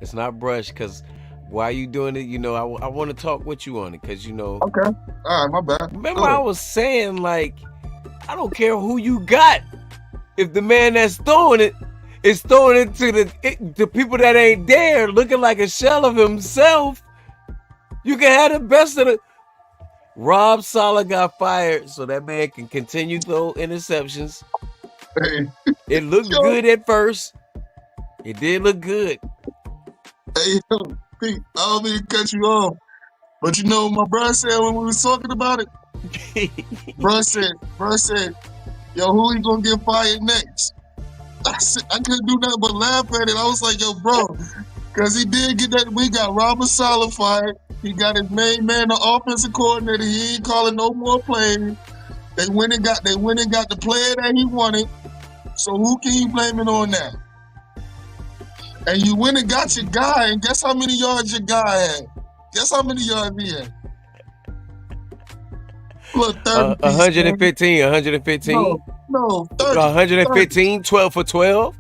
Let's not brush, because while you doing it, you know, I want to talk with you on it, because you know, okay. All right, my bad. remember Go I ahead. was saying, like, I don't care who you got. If the man that's throwing it is throwing it to the people that ain't there, looking like a shell of himself, you can have the best of the. Rob Saleh got fired so that man can continue throw interceptions. Hey, It looked yo, good at first. It did look good. hey, yo, Pete, I don't mean to cut you off, but you know what my brother said when we was talking about it? Bro said, yo, who he gonna get fired next? I couldn't do nothing but laugh at it. I was like, yo, bro, because he did get that. We got Robert Saleh fired. He got his main man, the offensive coordinator. He ain't calling no more plays. They went and got the player that he wanted. So who can you blame it on now? And you went and got your guy, and guess how many yards your guy had? Guess how many yards he had? Look, 30 piece, 115, 115, no, 30. 115, 12 for 12.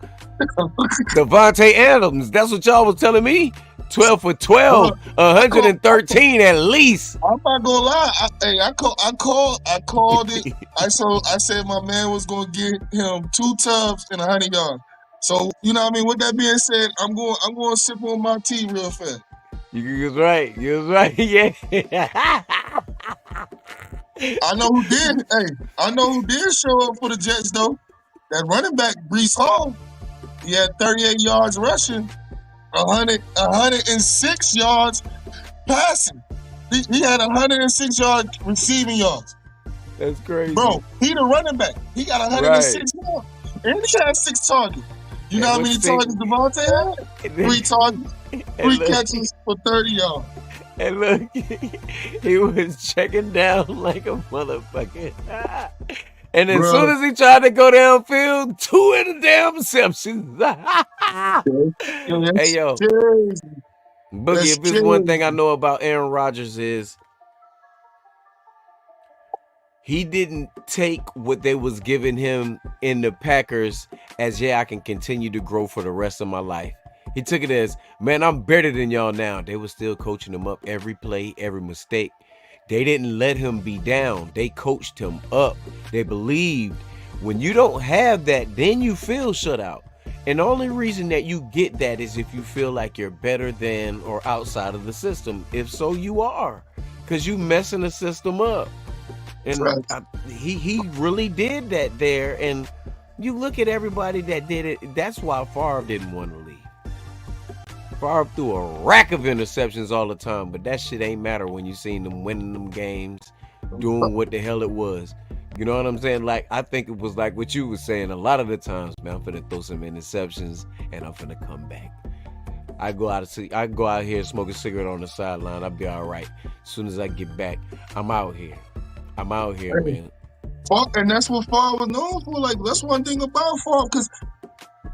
Devontae Adams, that's what y'all was telling me. 12 for 12, 113 at least. I'm not gonna lie. I called it. I said my man was gonna get him 2 tubs and 100 yards. So you know what I mean. With that being said, I'm going to sip on my tea real fast. You was right. You was right. Yeah. I know who did. Hey, I know who did show up for the Jets though. That running back Breece Hall. He had 38 yards rushing, 106 yards passing. He had 106 yards receiving yards. That's crazy. Bro, he the running back. He got 106 yards. And he had 6 targets. You know how many targets Devontae had? 3 targets, 3 catches for 30 yards. And look, he was checking down like a motherfucker. And as soon as he tried to go downfield, 2 in the damn receptions. Hey, yo. Boogie, if there's one thing I know about Aaron Rodgers is he didn't take what they was giving him in the Packers as, yeah, I can continue to grow for the rest of my life. He took it as, man, I'm better than y'all now. They were still coaching him up every play, every mistake. They didn't let him be down. They coached him up. They believed. When you don't have that, then you feel shut out. And the only reason that you get that is if you feel like you're better than or outside of the system. If so, you are. Because you messing the system up. And he really did that there. And you look at everybody that did it. That's why Favre didn't want to leave. Favre threw a rack of interceptions all the time, but that shit ain't matter when you seen them winning them games, doing what the hell it was. You know what I'm saying? Like, I think it was like what you was saying a lot of the times, man, I'm finna throw some interceptions and I'm finna come back. I go out here and smoke a cigarette on the sideline. I'll be all right. As soon as I get back, I'm out here, man. And that's what Favre was known for. Like, that's one thing about Favre, because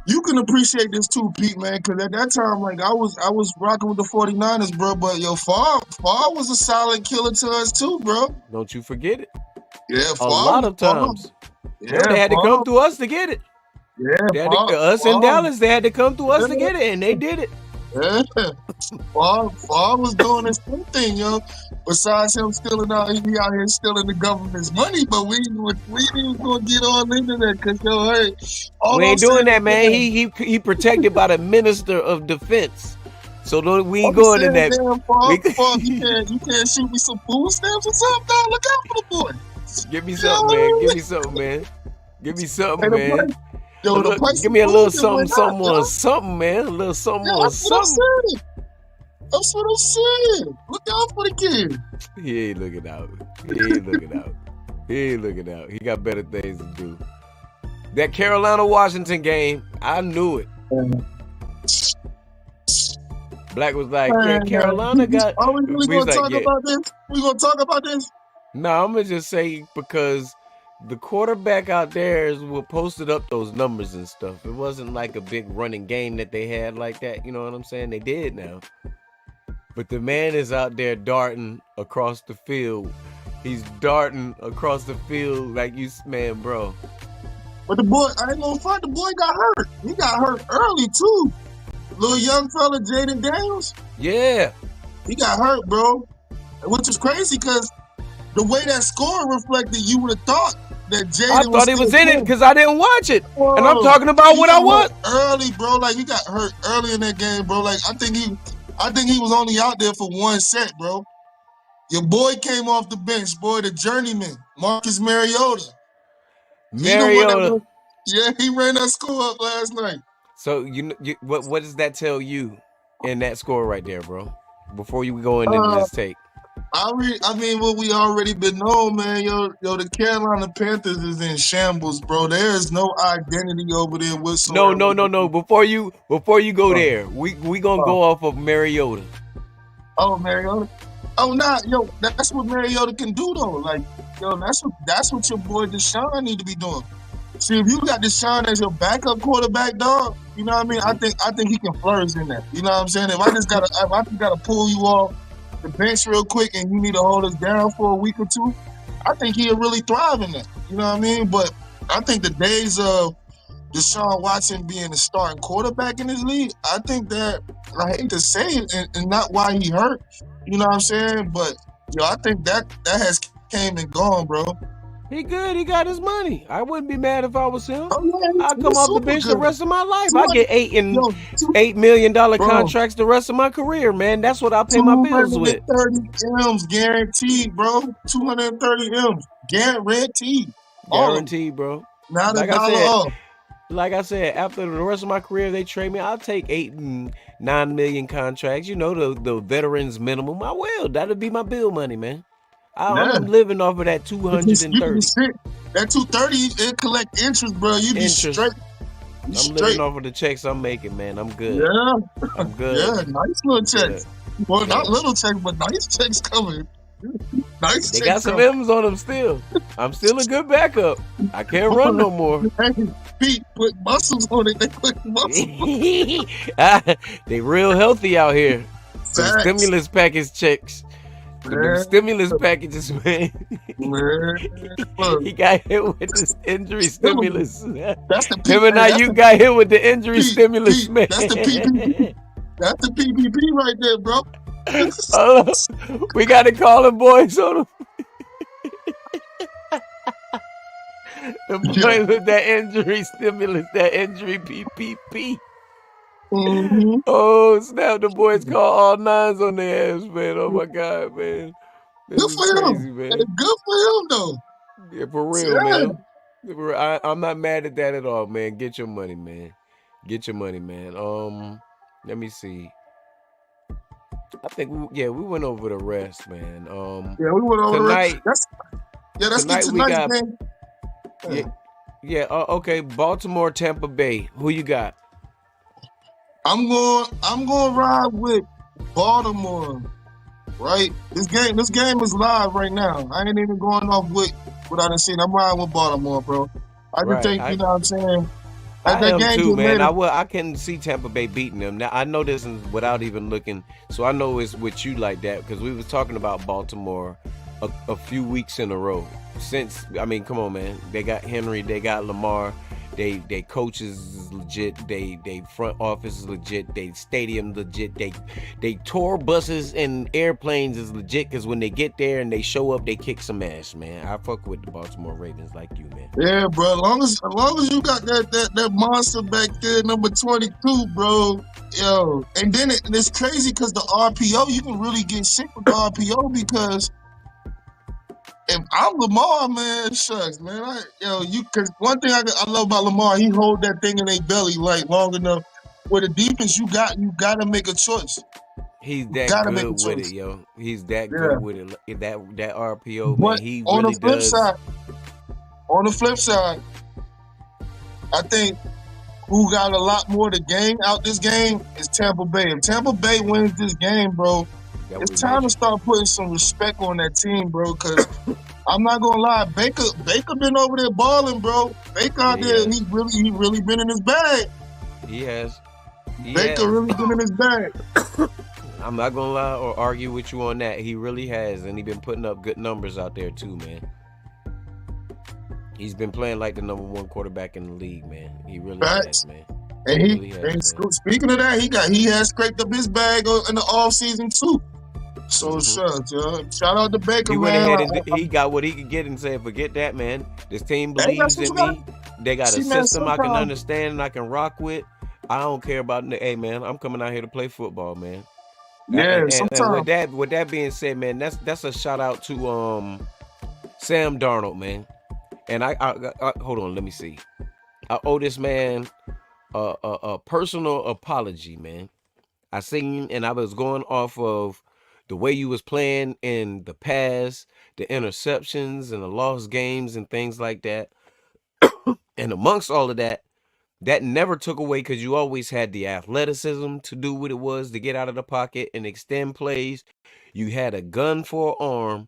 you can appreciate this too, Pete, man, because at that time, like, I was rocking with the 49ers, bro, but yo, Favre was a solid killer to us too, bro. Don't you forget it. Yeah, Favre, a lot of times. Yeah, they had to come through us to get it. Yeah, us in Dallas, they had to come through us to get it, and they did it. Yeah, Favre was doing his own thing, yo. Besides him stealing out, he out here stealing the government's money, but we ain't gonna get all into that, because yo, hey, we ain't doing that, man. He protected by the Minister of Defense. So we I'm ain't going in saying, that. damn, Paul, you can't shoot me some food stamps or something, dog. Look out for the boy. Give me You something, know what I man. Give mean? me something, man. Give me something, And the man. price, yo, the price Give of me a little food just something, went up, something yo. on something, man. A little something Yeah, on that's what I'm something. saying. That's what I'm saying. Look out for the kid. He ain't looking out. He ain't looking out. He ain't looking out. He got better things to do. That Carolina-Washington game, I knew it. Black was like, yeah, Carolina got. Are we really He's gonna like, talk yeah. about this? We gonna talk about this? No, I'm gonna just say because the quarterback out there will posted up those numbers and stuff. It wasn't like a big running game that they had like that. You know what I'm saying? They did now. But the man is out there darting across the field. He's darting across the field like you, man, bro. But the boy, I ain't gonna front. The boy got hurt. He got hurt early too. Little young fella, Jaden Daniels. Yeah. He got hurt, bro. Which is crazy because the way that score reflected, you would have thought that Jaden I thought he was in it because I didn't watch it. Whoa. And I'm talking about what I want. Early, bro. Like he got hurt early in that game, bro. Like I think he was only out there for one set, bro. Your boy came off the bench, boy, the journeyman, Marcus Mariota. Mariota. Yeah, he ran that score up last night. So what does that tell you in that score right there, bro? Before you go into this take. I mean, what we already been known, man. Yo, the Carolina Panthers is in shambles, bro. There is no identity over there whatsoever. No. Before you go there, we gonna go off of Mariota. Oh, Mariota. Oh, nah, yo, that's what Mariota can do though. Like, yo, that's what your boy Deshaun need to be doing. See, if you got Deshaun as your backup quarterback, dog, you know what I mean? I think he can flourish in that. You know what I'm saying? If I just gotta pull you off the bench real quick and you need to hold us down for a week or two, I think he'll really thrive in that. You know what I mean? But I think the days of Deshaun Watson being the starting quarterback in this league, I think that, I hate to say it, and not why he hurt, you know what I'm saying? But, yo, I think that has came and gone, bro. He good. He got his money. I wouldn't be mad if I was him. Oh, yeah, I'll come off the bench good. the rest of my life. I get $8 million contracts the rest of my career, man. That's what I pay my bills with. 230 M's guaranteed, bro. 230 M's guaranteed. Guaranteed, bro. Not like a dollar off. Like I said, after the rest of my career, they trade me. I'll take 8 and 9 million contracts. You know, the veterans minimum. I will. That'll be my bill money, man. I'm living off of that 230. That 230, it collect interest, bro. You be straight. I'm living off of the checks I'm making, man. I'm good. Yeah. I'm good. Yeah, nice little checks. Well, not little checks, but nice checks coming. Nice. They got some M's on them still. I'm still a good backup. I can't run no more. Pete put muscles on it. They put muscles. They real healthy out here. Some stimulus package checks. The stimulus packages, man. He got hit with the injury stimulus. That's the Him and Ayuk got hit with the injury stimulus, man. That's the PPP. That's the PPP right there, bro. We got to call them boys on them. The boys with that injury stimulus, that injury PPP. Mm-hmm. Oh, snap. The boys call all nines on their ass, man. Oh, my God, man. This good for crazy, him. Man. Good for him, though. Yeah, for real, man. I'm not mad at that at all, man. Get your money, man. Get your money, man. Let me see. I think we went over the rest, man. Yeah, we went over tonight. That's tonight's game. Okay. Baltimore, Tampa Bay. Who you got? I'm going to ride with Baltimore. Right? This game is live right now. I ain't even going off with what I done seen. I'm riding with Baltimore, bro. I just think, you know what I'm saying? I am too, man. I can see Tampa Bay beating them. Now I know this is without even looking, so I know it's with you like that because we was talking about Baltimore a few weeks in a row. Come on, man. They got Henry, they got Lamar, they coaches is legit, they front office is legit, they stadium legit, they tour buses and airplanes is legit because when they get there and they show up, they kick some ass, man. I fuck with the Baltimore Ravens like you, man. Yeah, bro. As long as you got that monster back there, number 22, bro. Yo, and then it's crazy because the RPO, you can really get sick with the RPO because if I'm Lamar, man, shucks, man. Because one thing I love about Lamar, he hold that thing in their belly like long enough. With the defense, you gotta make a choice. He's You that gotta make a good with it, choice. yo. He's that good Yeah. with it. That RPO, man. But He on the really flip does. side, on the flip side, I think who got a lot more to gain out this game is Tampa Bay. If Tampa Bay wins this game, bro, That it's we time to mentioned. start putting some respect on that team, bro. Because I'm not gonna lie, Baker been over there balling, bro. Baker Yeah, out he there, has. he really been in his bag. He has. He Baker has. really been in his bag. I'm not gonna lie or argue with you on that. He really has, and he been putting up good numbers out there too, man. He's been playing like the number one quarterback in the league, man. He really has, Facts. man. And He really has, man. speaking of that, he has scraped up his bag in the off season too. So Hmm. shucks, yo. Shout out to Baker, He went man. ahead and he got what he could get and said, "Forget that, man. This team Hey, that's believes what in you gotta me. They got a see, man. system I can Sometimes, understand and I can rock with. I don't care about. Hey, man, I'm coming out here to play football, man. yeah, And sometimes. with that being said, man, that's a shout out to Sam Darnold, man. And I hold on, let me see. I owe this man a personal apology, man. I seen and I was going off of the way you was playing in the past, the interceptions and the lost games and things like that. And amongst all of that, that never took away because you always had the athleticism to do what it was to get out of the pocket and extend plays. You had a gun for an arm.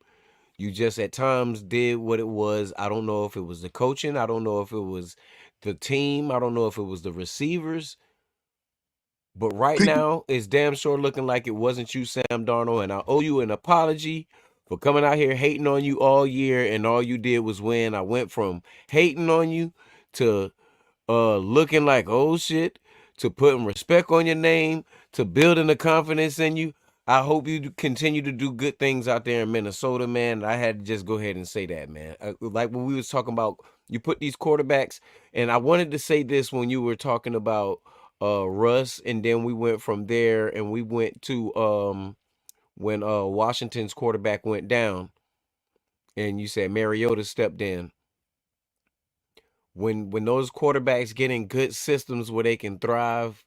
You just at times did what it was. I don't know if it was the coaching. I don't know if it was the team. I don't know if it was the receivers. But right now, it's damn sure looking like it wasn't you, Sam Darnold. And I owe you an apology for coming out here hating on you all year, and all you did was win. I went from hating on you to looking like oh shit, to putting respect on your name, to building the confidence in you. I hope you continue to do good things out there in Minnesota, man. I had to just go ahead and say that, man. Like when we was talking about you put these quarterbacks, and I wanted to say this when you were talking about Russ, and then we went from there and we went to when Washington's quarterback went down, and you said Mariota stepped in. When those quarterbacks get in good systems where they can thrive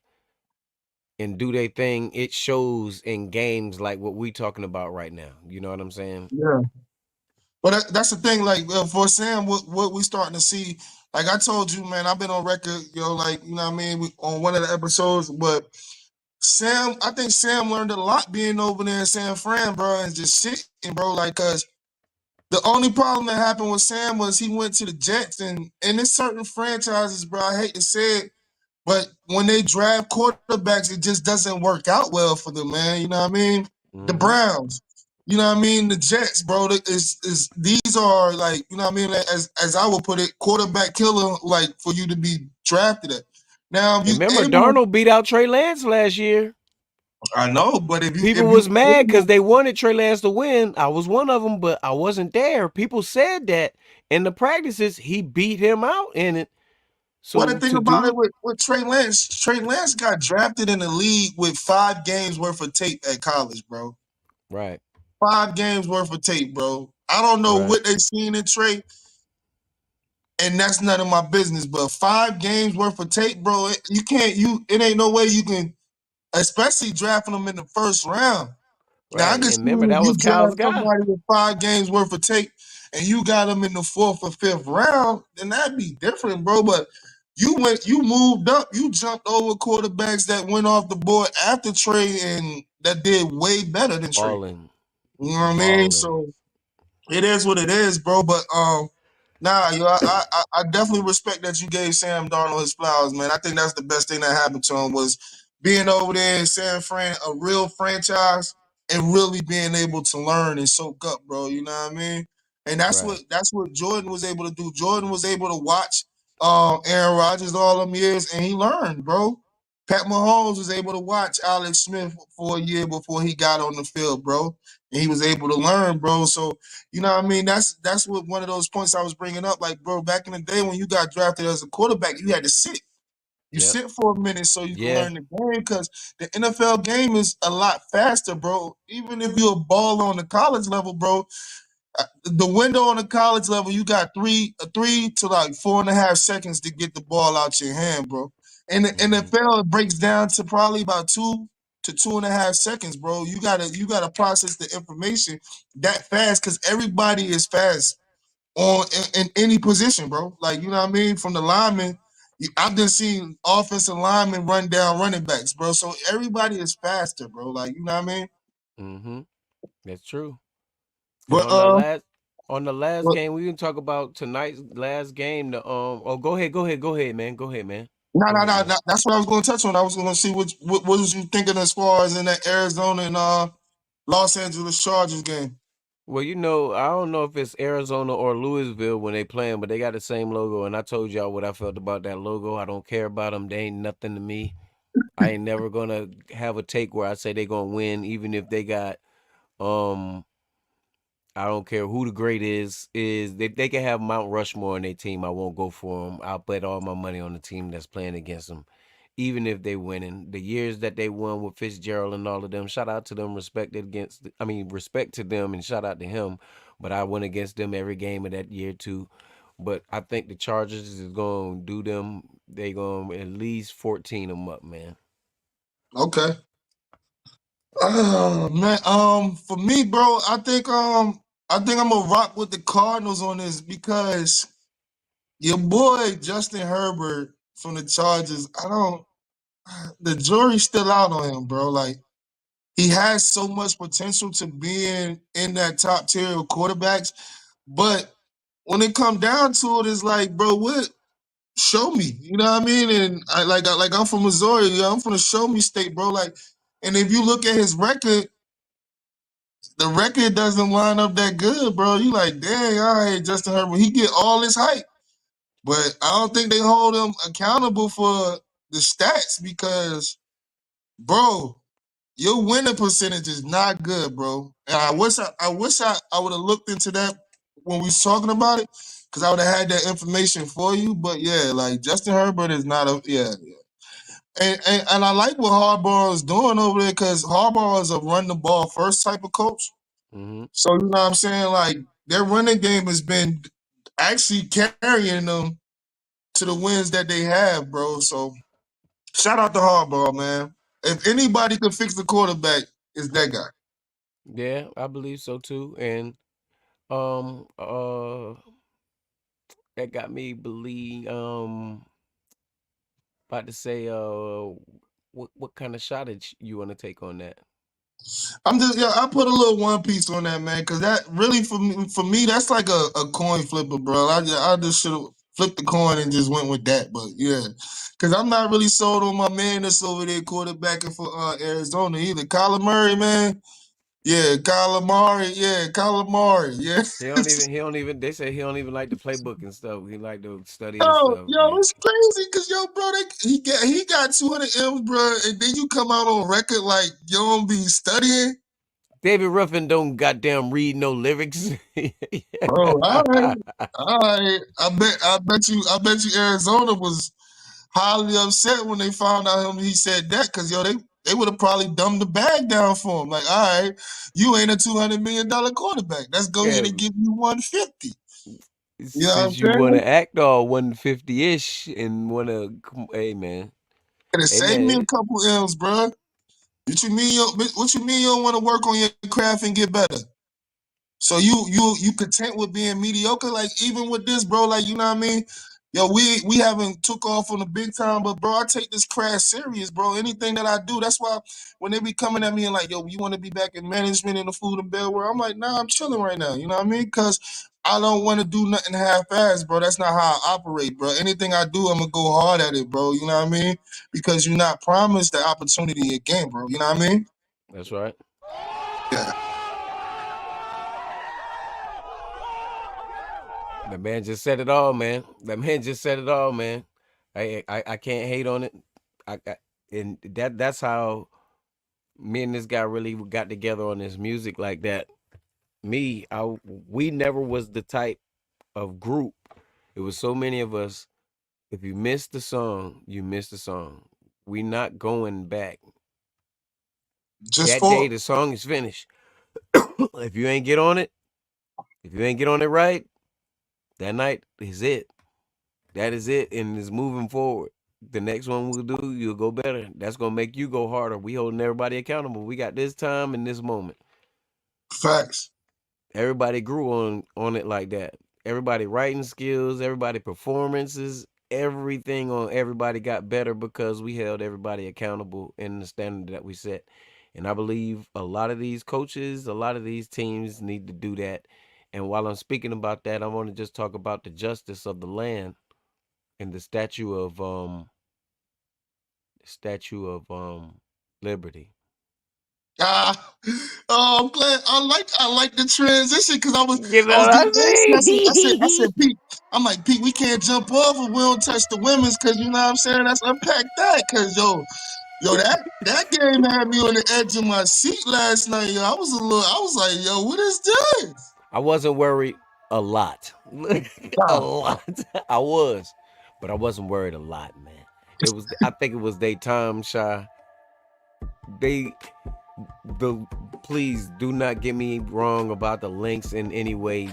and do their thing, it shows in games like what we talking about right now. You know what I'm saying? Yeah. But that's the thing. Like for Sam, what we starting to see. Like I told you, man, I've been on record, like you know what I mean, on one of the episodes. But Sam, I think Sam learned a lot being over there in San Fran, bro, and just sitting, bro. Like, cause the only problem that happened with Sam was he went to the Jets, and there's certain franchises, bro. I hate to say it, but when they draft quarterbacks, it just doesn't work out well for them, man. You know what I mean? The Mm-hmm. Browns, you know what I mean? The Jets, bro. These are like, you know what I mean? As I would put it, quarterback killer, like for you to be drafted at. Now, if And you remember, able, Darnold beat out Trey Lance last year. I know, but People if you was mad because able, they wanted Trey Lance to win. I was one of them, but I wasn't there. People said that in the practices he beat him out in it. well, the So thing to about it do with Trey Lance got drafted in the league with 5 games worth of tape at college, bro. right, 5 games worth of tape, bro. I don't know right, what they seen in Trey, and that's none of my business. But 5 games worth of tape, bro. It ain't no way you can, especially drafting them in the first round. Now I right. can And see remember if that you was Kyle's draft guy. somebody with 5 games worth of tape and you got them in the fourth or fifth round, then that'd be different, bro. But you moved up, you jumped over quarterbacks that went off the board after Trey and that did way better than Trey. Balling, You know what I mean? balling. So it is what it is, bro. But nah, I definitely respect that you gave Sam Darnold his flowers, man. I think that's the best thing that happened to him was being over there in San Fran, a real franchise, and really being able to learn and soak up, bro. You know what I mean? And Right, that's what Jordan was able to do. Jordan was able to watch Aaron Rodgers all them years, and he learned, bro. Pat Mahomes was able to watch Alex Smith for a year before he got on the field, bro, and he was able to learn, bro. So you know what I mean? That's what one of those points I was bringing up. Like, bro, back in the day when you got drafted as a quarterback, you had to sit. You Yep. sit for a minute so you can Yeah. learn the game because the NFL game is a lot faster, bro. Even if you're a baller on the college level, bro, the window on the college level, you got three to like 4.5 seconds to get the ball out your hand, bro. In the Hmm. NFL, it breaks down to probably about 2 to 2.5 seconds, bro. You gotta process the information that fast because everybody is fast in any position, bro. Like you know what I mean? From the lineman, I've been seeing offensive linemen run down running backs, bro. So everybody is faster, bro. Like you know what I mean? Hmm. That's true. And But on the last but game, we can talk about tonight's last game. The oh, go ahead, man. Go ahead, man. no, Go no, ahead, no, man. no. That's what I was going to touch on. I was going to see what was you thinking as far as in that Arizona and Los Angeles Chargers game. Well, you know, I don't know if it's Arizona or Louisville when they playing, but they got the same logo. And I told y'all what I felt about that logo. I don't care about them. They ain't nothing to me. I ain't never gonna have a take where I say they gonna win, even if they got um I don't care who the great is. Is they can have Mount Rushmore on their team. I won't go for them. I'll bet all my money on the team that's playing against them, even if they winning. The years that they won with Fitzgerald and all of them, shout out to them. Respect to them and shout out to him. But I went against them every game of that year too. But I think the Chargers is gonna do them. They gonna at least 14 them up, man. Okay. Man, for me, bro, I think I'm gonna rock with the Cardinals on this because your boy Justin Herbert from the Chargers. I don't. The jury's still out on him, bro. Like he has so much potential to being in that top tier of quarterbacks, but when it come down to it, it's like, bro, what? Show me, you know what I mean? And like I'm from Missouri, I'm from the show me state, bro. Like, and if you look at his record, the record doesn't line up that good, bro. You like, dang, all right, Justin Herbert, he get all this hype, but I don't think they hold him accountable for the stats because, bro, your winning percentage is not good, bro. And I would have looked into that when we was talking about it, because I would have had that information for you. But yeah, like Justin Herbert is not a yeah. And I like what Harbaugh is doing over there because Harbaugh is a run the ball first type of coach. Hmm. So you know what I'm saying? Like their running game has been actually carrying them to the wins that they have, bro. So shout out to Harbaugh, man. If anybody could fix the quarterback, it's that guy. Yeah, I believe so too. And um uh that got me believe about to say what kind of shot you want to take on that? I'm just yeah, I put a little one piece on that, man, because that really for me that's like a coin flipper, bro. I just should have flipped the coin and just went with that, but yeah, because I'm not really sold on my man that's over there quarterbacking for Arizona either. Kyler Murray, man, yeah, Kyler Murray, yeah, Kyler Murray, yeah. He don't even they say he don't even like the playbook and stuff. He like to study and Yo, stuff, yo, man. it's crazy because yo, bro, he got 200 M's, bro, and then you come out on record like you don't be studying. David Ruffin don't goddamn read no lyrics. Bro, all right. I bet you Arizona was highly upset when they found out he said that because yo, they would have probably dumbed the bag down for him. Like, all right, you ain't a $200 million quarterback. Let's go ahead Yeah, and give you 150. You know what I'm since you want saying? to act all 150 ish and want to, hey man, And hey save me a man, couple M's, bro. What you mean you don't want to work on your craft and get better? So you content with being mediocre? Like even with this, bro, like you know what I mean? Yo, we haven't took off on the big time, but bro, I take this craft serious, bro. Anything that I do, that's why when they be coming at me and like, yo, you want to be back in management in the food and beverage world? I'm like, nah, I'm chilling right now. You know what I mean? Because I don't want to do nothing half-assed, bro. That's not how I operate, bro. Anything I do, I'm gonna go hard at it, bro. You know what I mean? Because you're not promised the opportunity again, bro. You know what I mean? that's right. Yeah. The man just said it all, man. That man just said it all, man. I can't hate on it. I and that's how me and this guy really got together on this music like that. We never was the type of group. It was so many of us If you miss the song, you miss the song. We not going back. Just That day for the song is finished. If you ain't get on it, if you ain't get on it right, that night is it. That is it, and it's moving forward. The next one we'll do, you'll go better. That's gonna make you go harder. We holding everybody accountable. We got this time and this moment. facts. Everybody grew on it like that. Everybody writing skills, everybody performances, everything on everybody got better because we held everybody accountable in the standard that we set. And I believe a lot of these coaches, a lot of these teams need to do that. And while I'm speaking about that, I want to just talk about the justice of the land and the statue of liberty. Ah, oh, I'm glad. I like the transition because You I know was what I getting antsy. I mean? said, Pete. I'm like, Pete, we can't jump off if we don't touch the women's because you know what I'm saying. Let's unpack that because yo, that game had me on the edge of my seat last night. Yo, I was like, yo, what is this? I wasn't worried a lot. A Nah, lot. I was, but I wasn't worried a lot, man. It was. I think it was their time, Shy. They the please do not get me wrong about the links in any way.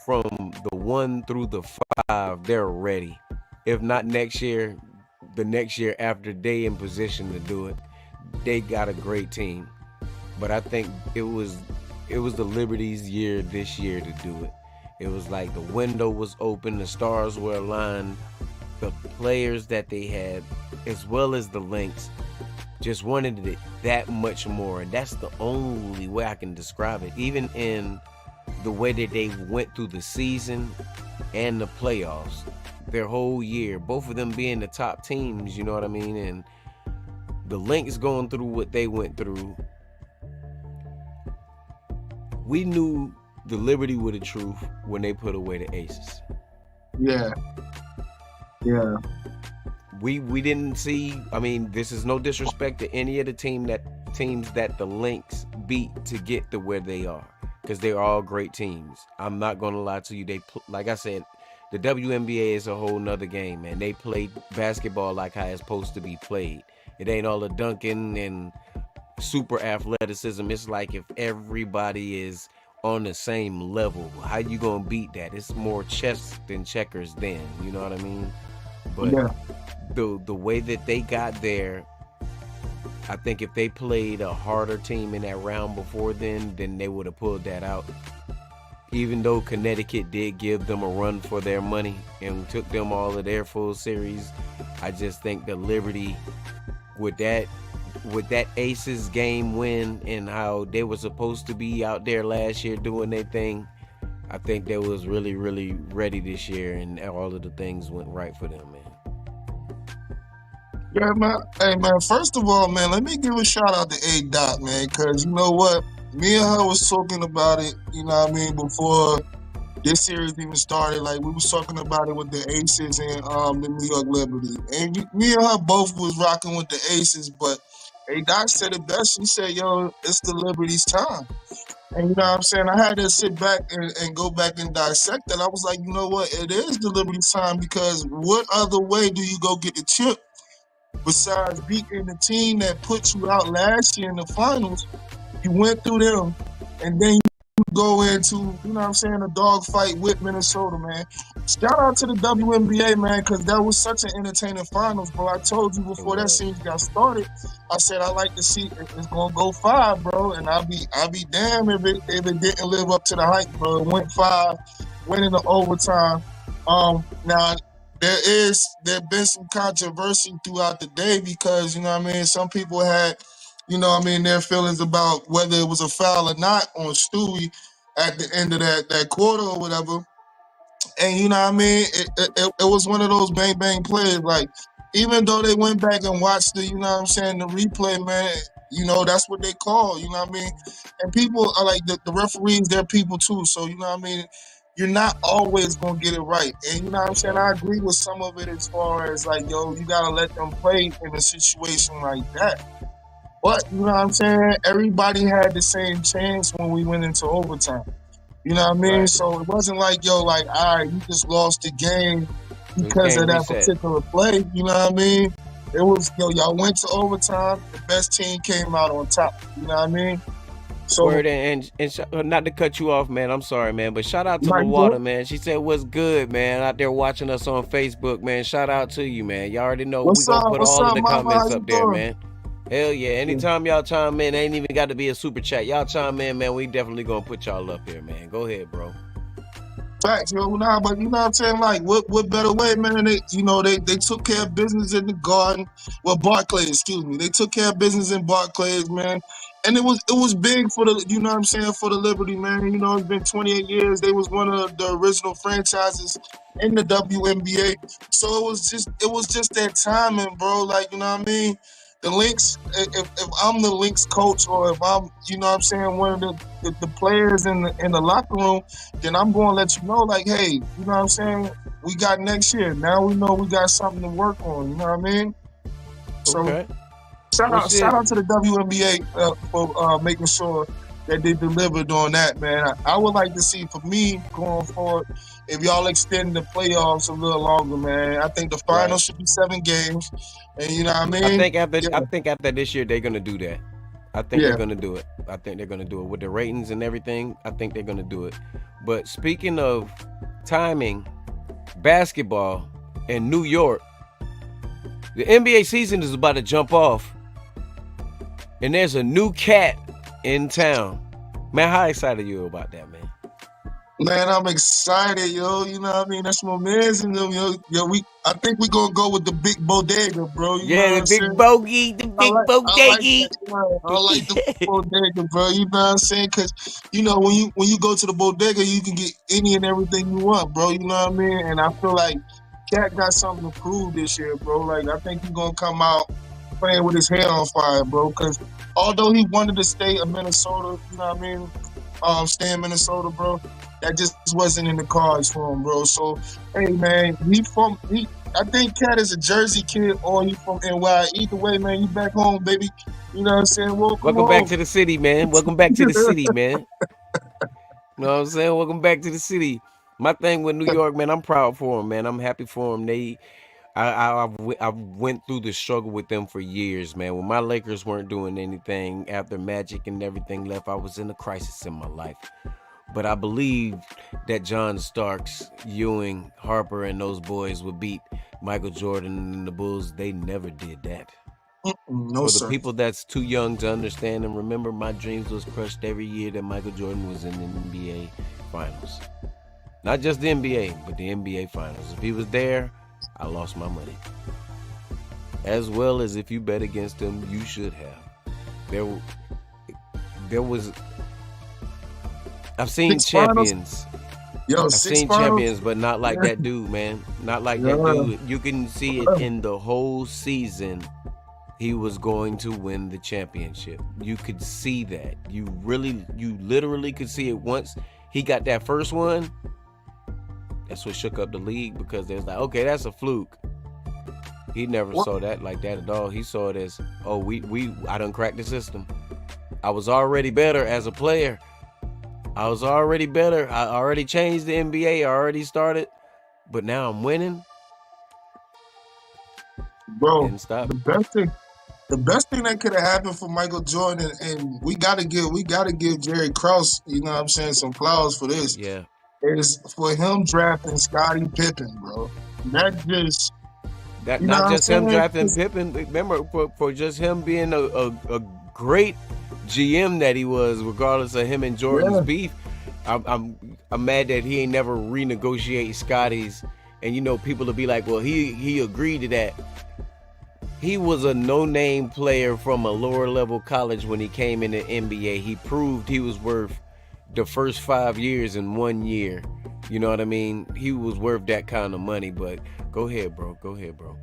From the 1 through the 5, they're ready. If not next year, the next year after, they in position to do it. They got a great team, but I think it was the Liberty's year this year to do it. It was like the window was open, the stars were aligned, the players that they had, as well as the Lynx, just wanted it that much more, and that's the only way I can describe it. Even in the way that they went through the season and the playoffs, their whole year, both of them being the top teams, you know what I mean, and the Lynx going through what they went through. We knew the Liberty were the truth when they put away the Aces. yeah, yeah, We didn't see. I mean, this is no disrespect to any of the teams that the Lynx beat to get to where they are, because they're all great teams. I'm not gonna lie to you. Like I said, the WNBA is a whole nother game, man. They play basketball like how it's supposed to be played. It ain't all the dunking and super athleticism. It's like if everybody is on the same level, how you gonna beat that? It's more chess than checkers then, you know what I mean? But yeah. the way that they got there, I think if they played a harder team in that round before then they would have pulled that out. Even though Connecticut did give them a run for their money and took them all of their full series, I just think the Liberty, with that Aces game win and how they were supposed to be out there last year doing their thing, I think they was really, really ready this year, and all of the things went right for them, man. Yeah, man. Hey, man. First of all, man, let me give a shout out to A Dot, man, because you know what? Me and her was talking about it. You know what I mean? Before this series even started, like we was talking about it with the Aces and the New York Liberty, and me and her both was rocking with the Aces. But A Dot said it best. She said, "Yo, it's the Liberty's time." And you know what I'm saying? I had to sit back and go back and dissect that. I was like, you know what? It is the Liberty's time because what other way do you go get the chip besides beating the team that put you out last year in the finals? You went through them, and then you go into, you know what I'm saying, a dogfight with Minnesota, man. Shout out to the WNBA, man, because that was such an entertaining finals, bro. I told you It before that was. series got started, I said I like to see it's gonna go 5, bro, and I'll be damned if it didn't live up to the hype, bro. It went 5, went into overtime. Now there been some controversy throughout the day because you know what I mean. Some people had their feelings about whether it was a foul or not on Stewie at the end of that quarter or whatever. And you know what I mean? It was one of those bang bang plays. Like, even though they went back and watched the, you know what I'm saying, the replay, man, that's what they call, you know what I mean? And people are like the referees, they're people too. So, you know what I mean? You're not always gonna get it right. And you know what I'm For saying? sure. I agree with some of it as far as like, yo, you gotta let them play in a situation like that. But you know what I'm saying? Everybody had the same chance when we went into overtime. You know what I mean? Right. So it wasn't like, yo, like, all right, you just lost the game. This because of game that reset. particular play. You know what I mean? It was y'all went to overtime. The best team came out on top. You know what I mean? So Word not to cut you off, man. I'm sorry, man, but shout out to like good. Lawata, man. She said, "What's good, man?" Out there watching us on Facebook, man. Shout out to you, man. Y'all already know we What's gonna up? put What's all of up, the Mama? How comments you up there, doing? man. Hell yeah. Yeah. Anytime y'all chime in, ain't even got to be a super chat. Y'all chime in, man. We definitely gonna put y'all up here, man. Go ahead, bro. Facts, nah, but you know what I'm saying? Like, what better way, man? They took care of business in the garden. Well, Barclays, excuse me. They took care of business in Barclays, man. And it was big for the, you know what I'm saying, for the Liberty, man. You know, it's been 28 years. They was one of the original franchises in the WNBA. So it was just that timing, bro. Like, you know what I mean? The Lynx, if I'm the Lynx coach, or if I'm, you know what I'm saying, one of the players in the locker room, then I'm going to let you know, like, hey, you know what I'm saying? We got next year. Now we know we got something to work on. You know what I mean? So Okay. shout Well, out, shout shit. out to the WNBA for making sure that they delivered on that, man. I would like to see, for me going forward, if y'all extend the playoffs a little longer, man. I think the final Right. should be 7 games, and you know what I I mean? think after Yeah, I think after this year they're gonna do that. I think they're yeah. gonna do it. I think they're gonna do it with the ratings and everything. I think they're gonna do it. But speaking of timing, basketball in New York, the NBA season is about to jump off, and there's a new cat in town. Man, how excited are you about that, man? Man, I'm excited, yo. You know what I mean? That's my man's and them, yo. I think we gonna go with the big bodega, bro. You know Yeah, what the I'm big saying? bogey, the big I like bodegi. that. Yeah, I like the bodega, bro. You know what I'm saying? Cause when you go to the bodega, you can get any and everything you want, bro. You know what I mean? And I feel like Cat got something to prove this year, bro. Like, I think he's gonna come out playing with his hair on fire, bro. Cause although he wanted to stay in Minnesota, you know what I mean? Stay in Minnesota, bro. That just wasn't in the cards for him, bro. So, hey, man, I think Cat is a Jersey kid, or he from NY. Either way, man, you back home, baby. You know what I'm saying? Welcome Welcome back home. to the city, man. Welcome back to the city, man. You know what I'm saying? Welcome back to the city. My thing with New York, man, I'm proud for them, man. I'm happy for them. I've went through the struggle with them for years, man. When my Lakers weren't doing anything after Magic and everything left, I was in a crisis in my life. But I believed that John Starks, Ewing, Harper, and those boys would beat Michael Jordan and the Bulls. They never did that. No, For the sir. people that's too young to understand and remember, my dreams was crushed every year that Michael Jordan was in the NBA Finals. Not just the NBA, but the NBA Finals. If he was there, I lost my money. As well as if you bet against him, you should have. There, there was. I've seen 6 finals. champions. Yo, I've six seen finals. champions, but not like Yeah, that dude, man. Not like that yeah. dude. You can see it in the whole season. He was going to win the championship. You could see that. You literally could see it once he got that first one. That's what shook up the league because they was like, okay, that's a fluke. He never What? saw that like that at all. He saw it as, oh, I done cracked the system. I was already better as a player. I was already better. I already changed the NBA. I already started, but now I'm winning. Bro, Didn't stop. the best thing. The best thing that could have happened for Michael Jordan, and we gotta give Jerry Krause, you know what I'm saying, some flowers for this, Yeah. is for him drafting Scottie Pippen, bro. That just, That you know not what I'm just him saying? drafting Pippen. Remember, for just him being a great GM that he was, regardless of him and Jordan's Yeah. beef. I'm mad that he ain't never renegotiate Scotty's. And people will be like, well, he agreed to that. He was a no-name player from a lower level college when he came in the NBA. He proved he was worth the first 5 years in 1 year. You know what I mean? He was worth that kind of money. But go ahead, bro. Go ahead, bro.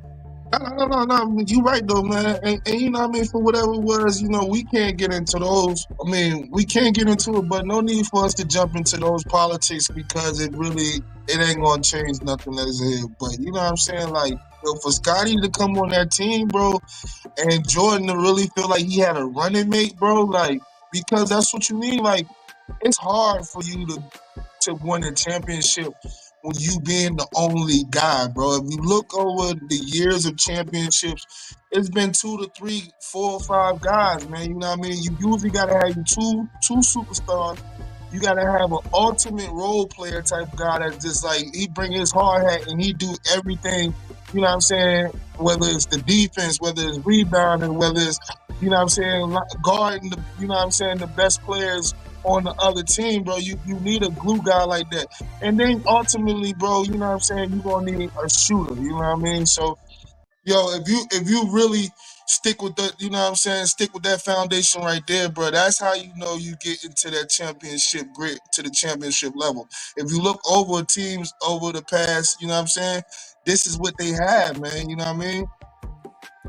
No. You right though, man. And you know what I mean, for whatever it was, we can't get into those. I mean, we can't get into it, but no need for us to jump into those politics because it ain't gonna change nothing that is here. But you know what I'm saying? Like, yo, for Scotty to come on that team, bro, and Jordan to really feel like he had a running mate, bro, like, because that's what you need. Like, it's hard for you to win a championship you being the only guy, bro. If you look over the years of championships, it's been 2 to 3, 4 or 5 guys, man. You know what I mean? You usually gotta have two superstars. You gotta have an ultimate role player type guy that just like he bring his hard hat and he do everything. You know what I'm saying? Whether it's the defense, whether it's rebounding, whether it's you know what I'm saying guarding the you know what I'm saying the best players on the other team, bro. You need a glue guy like that. And then ultimately, bro, you know what I'm saying, you're gonna need a shooter, you know what I mean? So yo, if you really stick with the, you know what I'm saying, stick with that foundation right there, bro, that's how you know you get into that championship grit, to the championship level. If you look over teams over the past, you know what I'm saying, this is what they have, man, you know what I mean?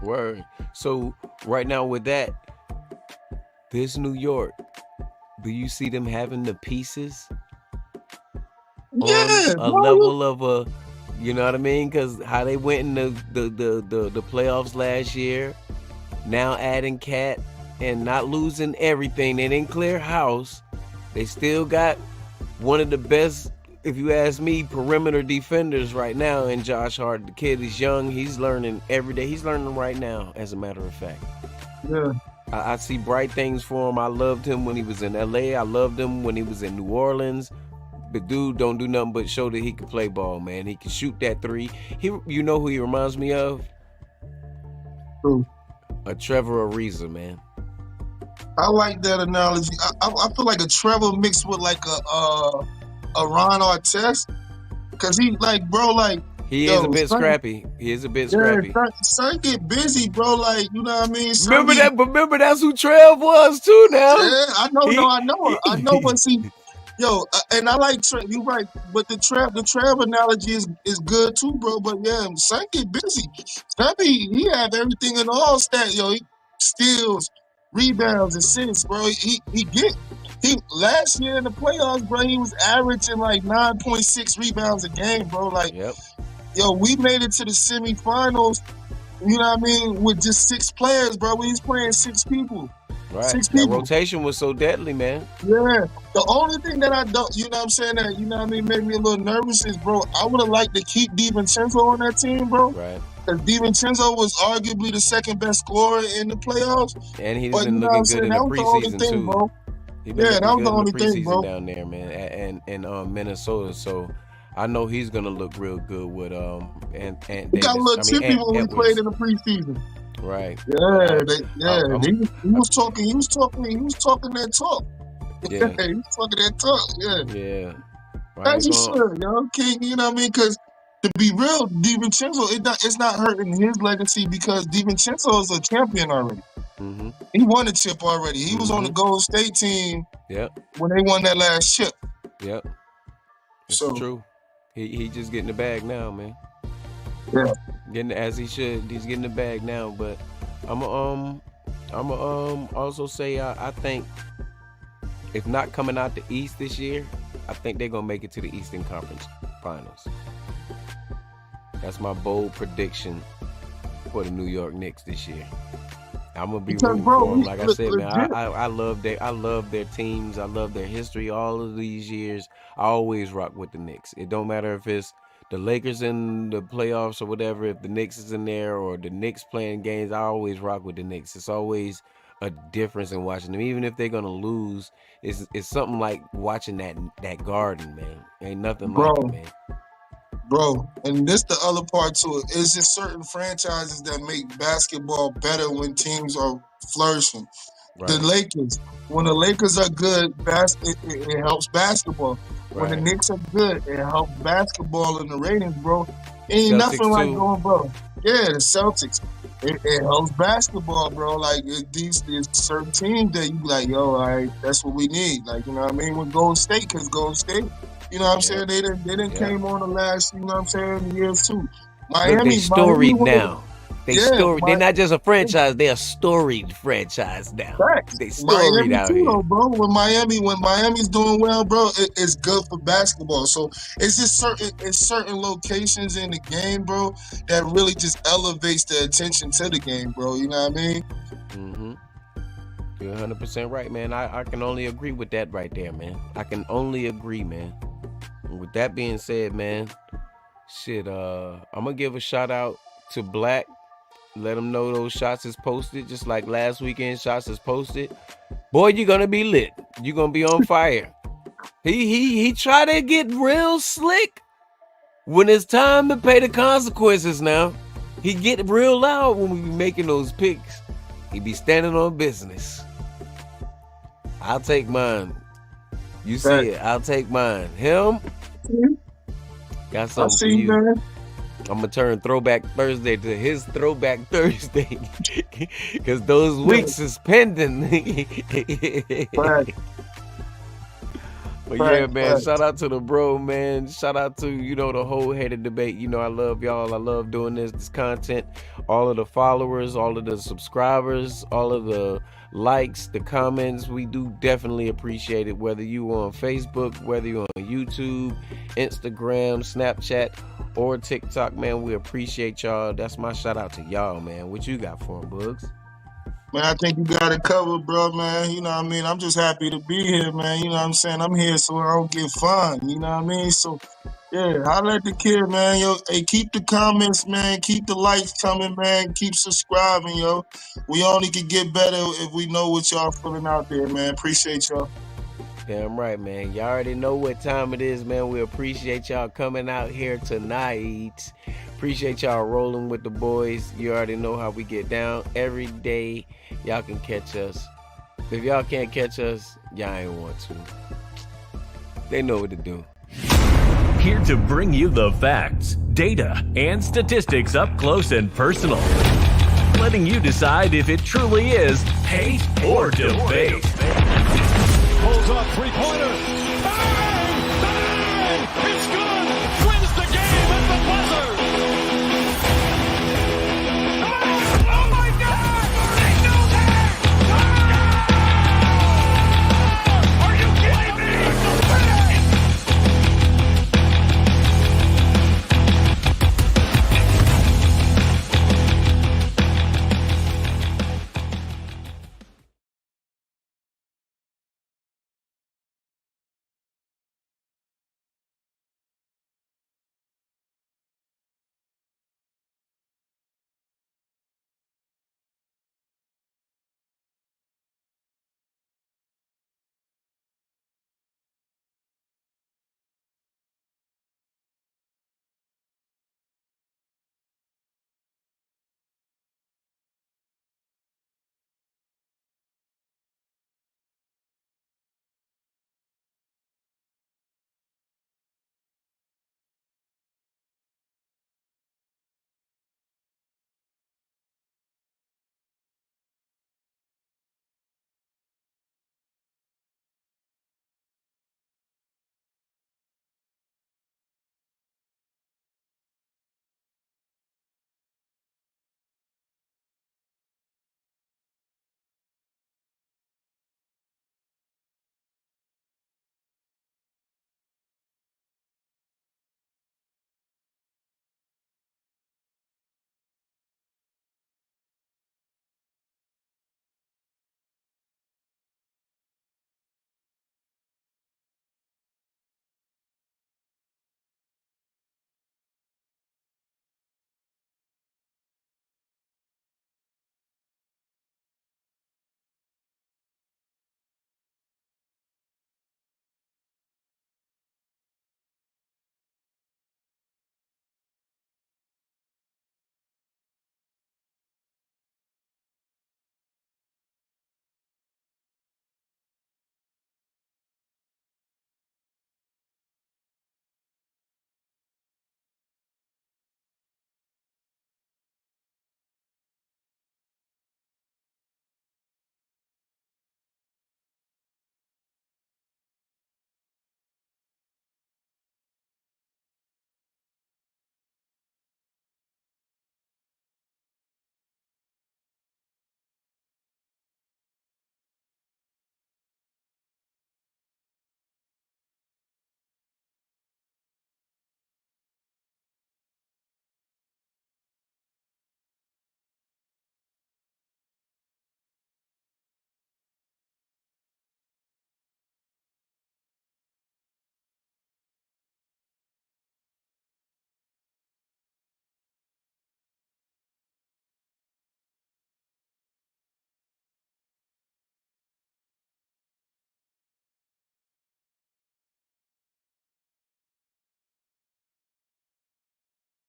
Word. So right now with that, this New York, do you see them having the pieces on Yeah, a bro. level of a, you know what I mean? Because how they went in the playoffs last year, now adding Cat and not losing everything. They didn't clear house. They still got one of the best, if you ask me, perimeter defenders right now in Josh Hart. The kid is young. He's learning every day. He's learning right now, as a matter of fact. Yeah. I see bright things for him. I loved him when he was in LA. I loved him when he was in New Orleans. The dude don't do nothing but show that he can play ball, man. He can shoot that three. You know who he reminds me of? True. A Trevor Ariza, man. I like that analogy. I feel like a Trevor mixed with like a Ron Artest, cause he like, bro, like He is yo, a bit son, scrappy. He is a bit yeah, scrappy. son get busy, bro. Like, you know what I mean? Son Remember be, that? But remember that's who Trev was too. Now yeah, I know, no, he, I know, but see, yo, and I like Trev. You right, but the Trev analogy is good too, bro. But yeah, son get busy. Son he have everything in all stat, yo. He steals, rebounds, assists, bro. He last year in the playoffs, bro. He was averaging like 9.6 rebounds a game, bro. Like, yep. yo, we made it to the semifinals. You know what I mean? With just 6 players, bro. We was playing 6 people. Right. 6 That people. rotation was so deadly, man. Yeah. The only thing that I don't, you know what I'm saying, that, you know what I mean, made me a little nervous is, bro, I would have liked to keep DiVincenzo on that team, bro. Right. Because DiVincenzo was arguably the second best scorer in the playoffs. And he's But been you know what I'm looking saying? good in the That was the only preseason thing, too. bro. He been Yeah, looking that was good the in the only thing, bro. preseason down there, man, and in Minnesota. So I know he's gonna look real good with and He got a little chippy when we played in the preseason. Right. Yeah, he was talking that talk. Yeah. He was talking that talk. Yeah. Yeah. As you should, yo, King. You know what I mean? Because to be real, DiVincenzo, it's not hurting his legacy because DiVincenzo is a champion already. Mm-hmm. He won a chip already. He was on the Golden State team. Yep. When they won that last chip. Yep. It's true. He just getting the bag now, man. Yeah. Getting as he should. He's getting the bag now. But I'm also say I think if not coming out the East this year, I think they're gonna make it to the Eastern Conference Finals. That's my bold prediction for the New York Knicks this year. I'm gonna be rooting for them. Like I said, man, I love their teams. I love their history. All of these years, I always rock with the Knicks. It don't matter if it's the Lakers in the playoffs or whatever. If the Knicks is in there or the Knicks playing games, I always rock with the Knicks. It's always a difference in watching them. Even if they're gonna lose, it's something like watching that Garden, man. Ain't nothing like it, man. Bro, and this the other part to it. It's just certain franchises that make basketball better when teams are flourishing. Right. The Lakers, when the Lakers are good, it helps basketball. Right. When the Knicks are good, it helps basketball in the ratings, bro. Ain't Celtics nothing like going, bro. Yeah, the Celtics. It helps basketball, bro. Like these certain teams that you be like, yo, all right, that's what we need. Like, you know what I mean? With Golden State, because Golden State, you know what I'm saying? They didn't came on the last, you know what I'm saying, years too. Miami, they storied now. They're not just a franchise, they're a storied franchise now. Facts. They storied Miami out too, here. though, bro. When Miami's doing well, bro, it's good for basketball. So it's just certain locations in the game, bro, that really just elevates the attention to the game, bro. You know what I mean? Mm-hmm. You're 100% right, man. I can only agree with that right there, man. I can only agree, man. With that being said, man, shit, I'm gonna give a shout out to Black. Let him know those shots is posted, just like last weekend shots is posted. Boy, you're gonna be lit. You're gonna be on fire. He try to get real slick when it's time to pay the consequences. Now he get real loud when we be making those picks. He be standing on business. I'll take mine. You see it. I'll take mine. Him got something for you. Man. I'm gonna turn Throwback Thursday to his Throwback Thursday because those weeks is pending. But yeah, man, shout out to the bro, man. Shout out to, the whole Hater Debate. I love y'all. I love doing this content. All of the followers, all of the subscribers, all of the likes, the comments. We do definitely appreciate it. Whether you on Facebook, whether you on YouTube, Instagram, Snapchat, or TikTok, man, we appreciate y'all. That's my shout out to y'all, man. What you got for them, Bugs? Man, I think you got it covered, bro, man. You know what I mean? I'm just happy to be here, man. You know what I'm saying? I'm here so I don't get fun. You know what I mean? So, yeah, holla at the kid, man. Yo, hey, keep the comments, man. Keep the likes coming, man. Keep subscribing, yo. We only can get better if we know what y'all feeling out there, man. Appreciate y'all. Damn right, man. Y'all already know what time it is, man. We appreciate y'all coming out here tonight. Appreciate y'all rolling with the boys. You already know how we get down. Every day, y'all can catch us. If y'all can't catch us, y'all ain't want to. They know what to do. Here to bring you the facts, data, and statistics up close and personal. Letting you decide if it truly is hate or debate. Pulls off three-pointer.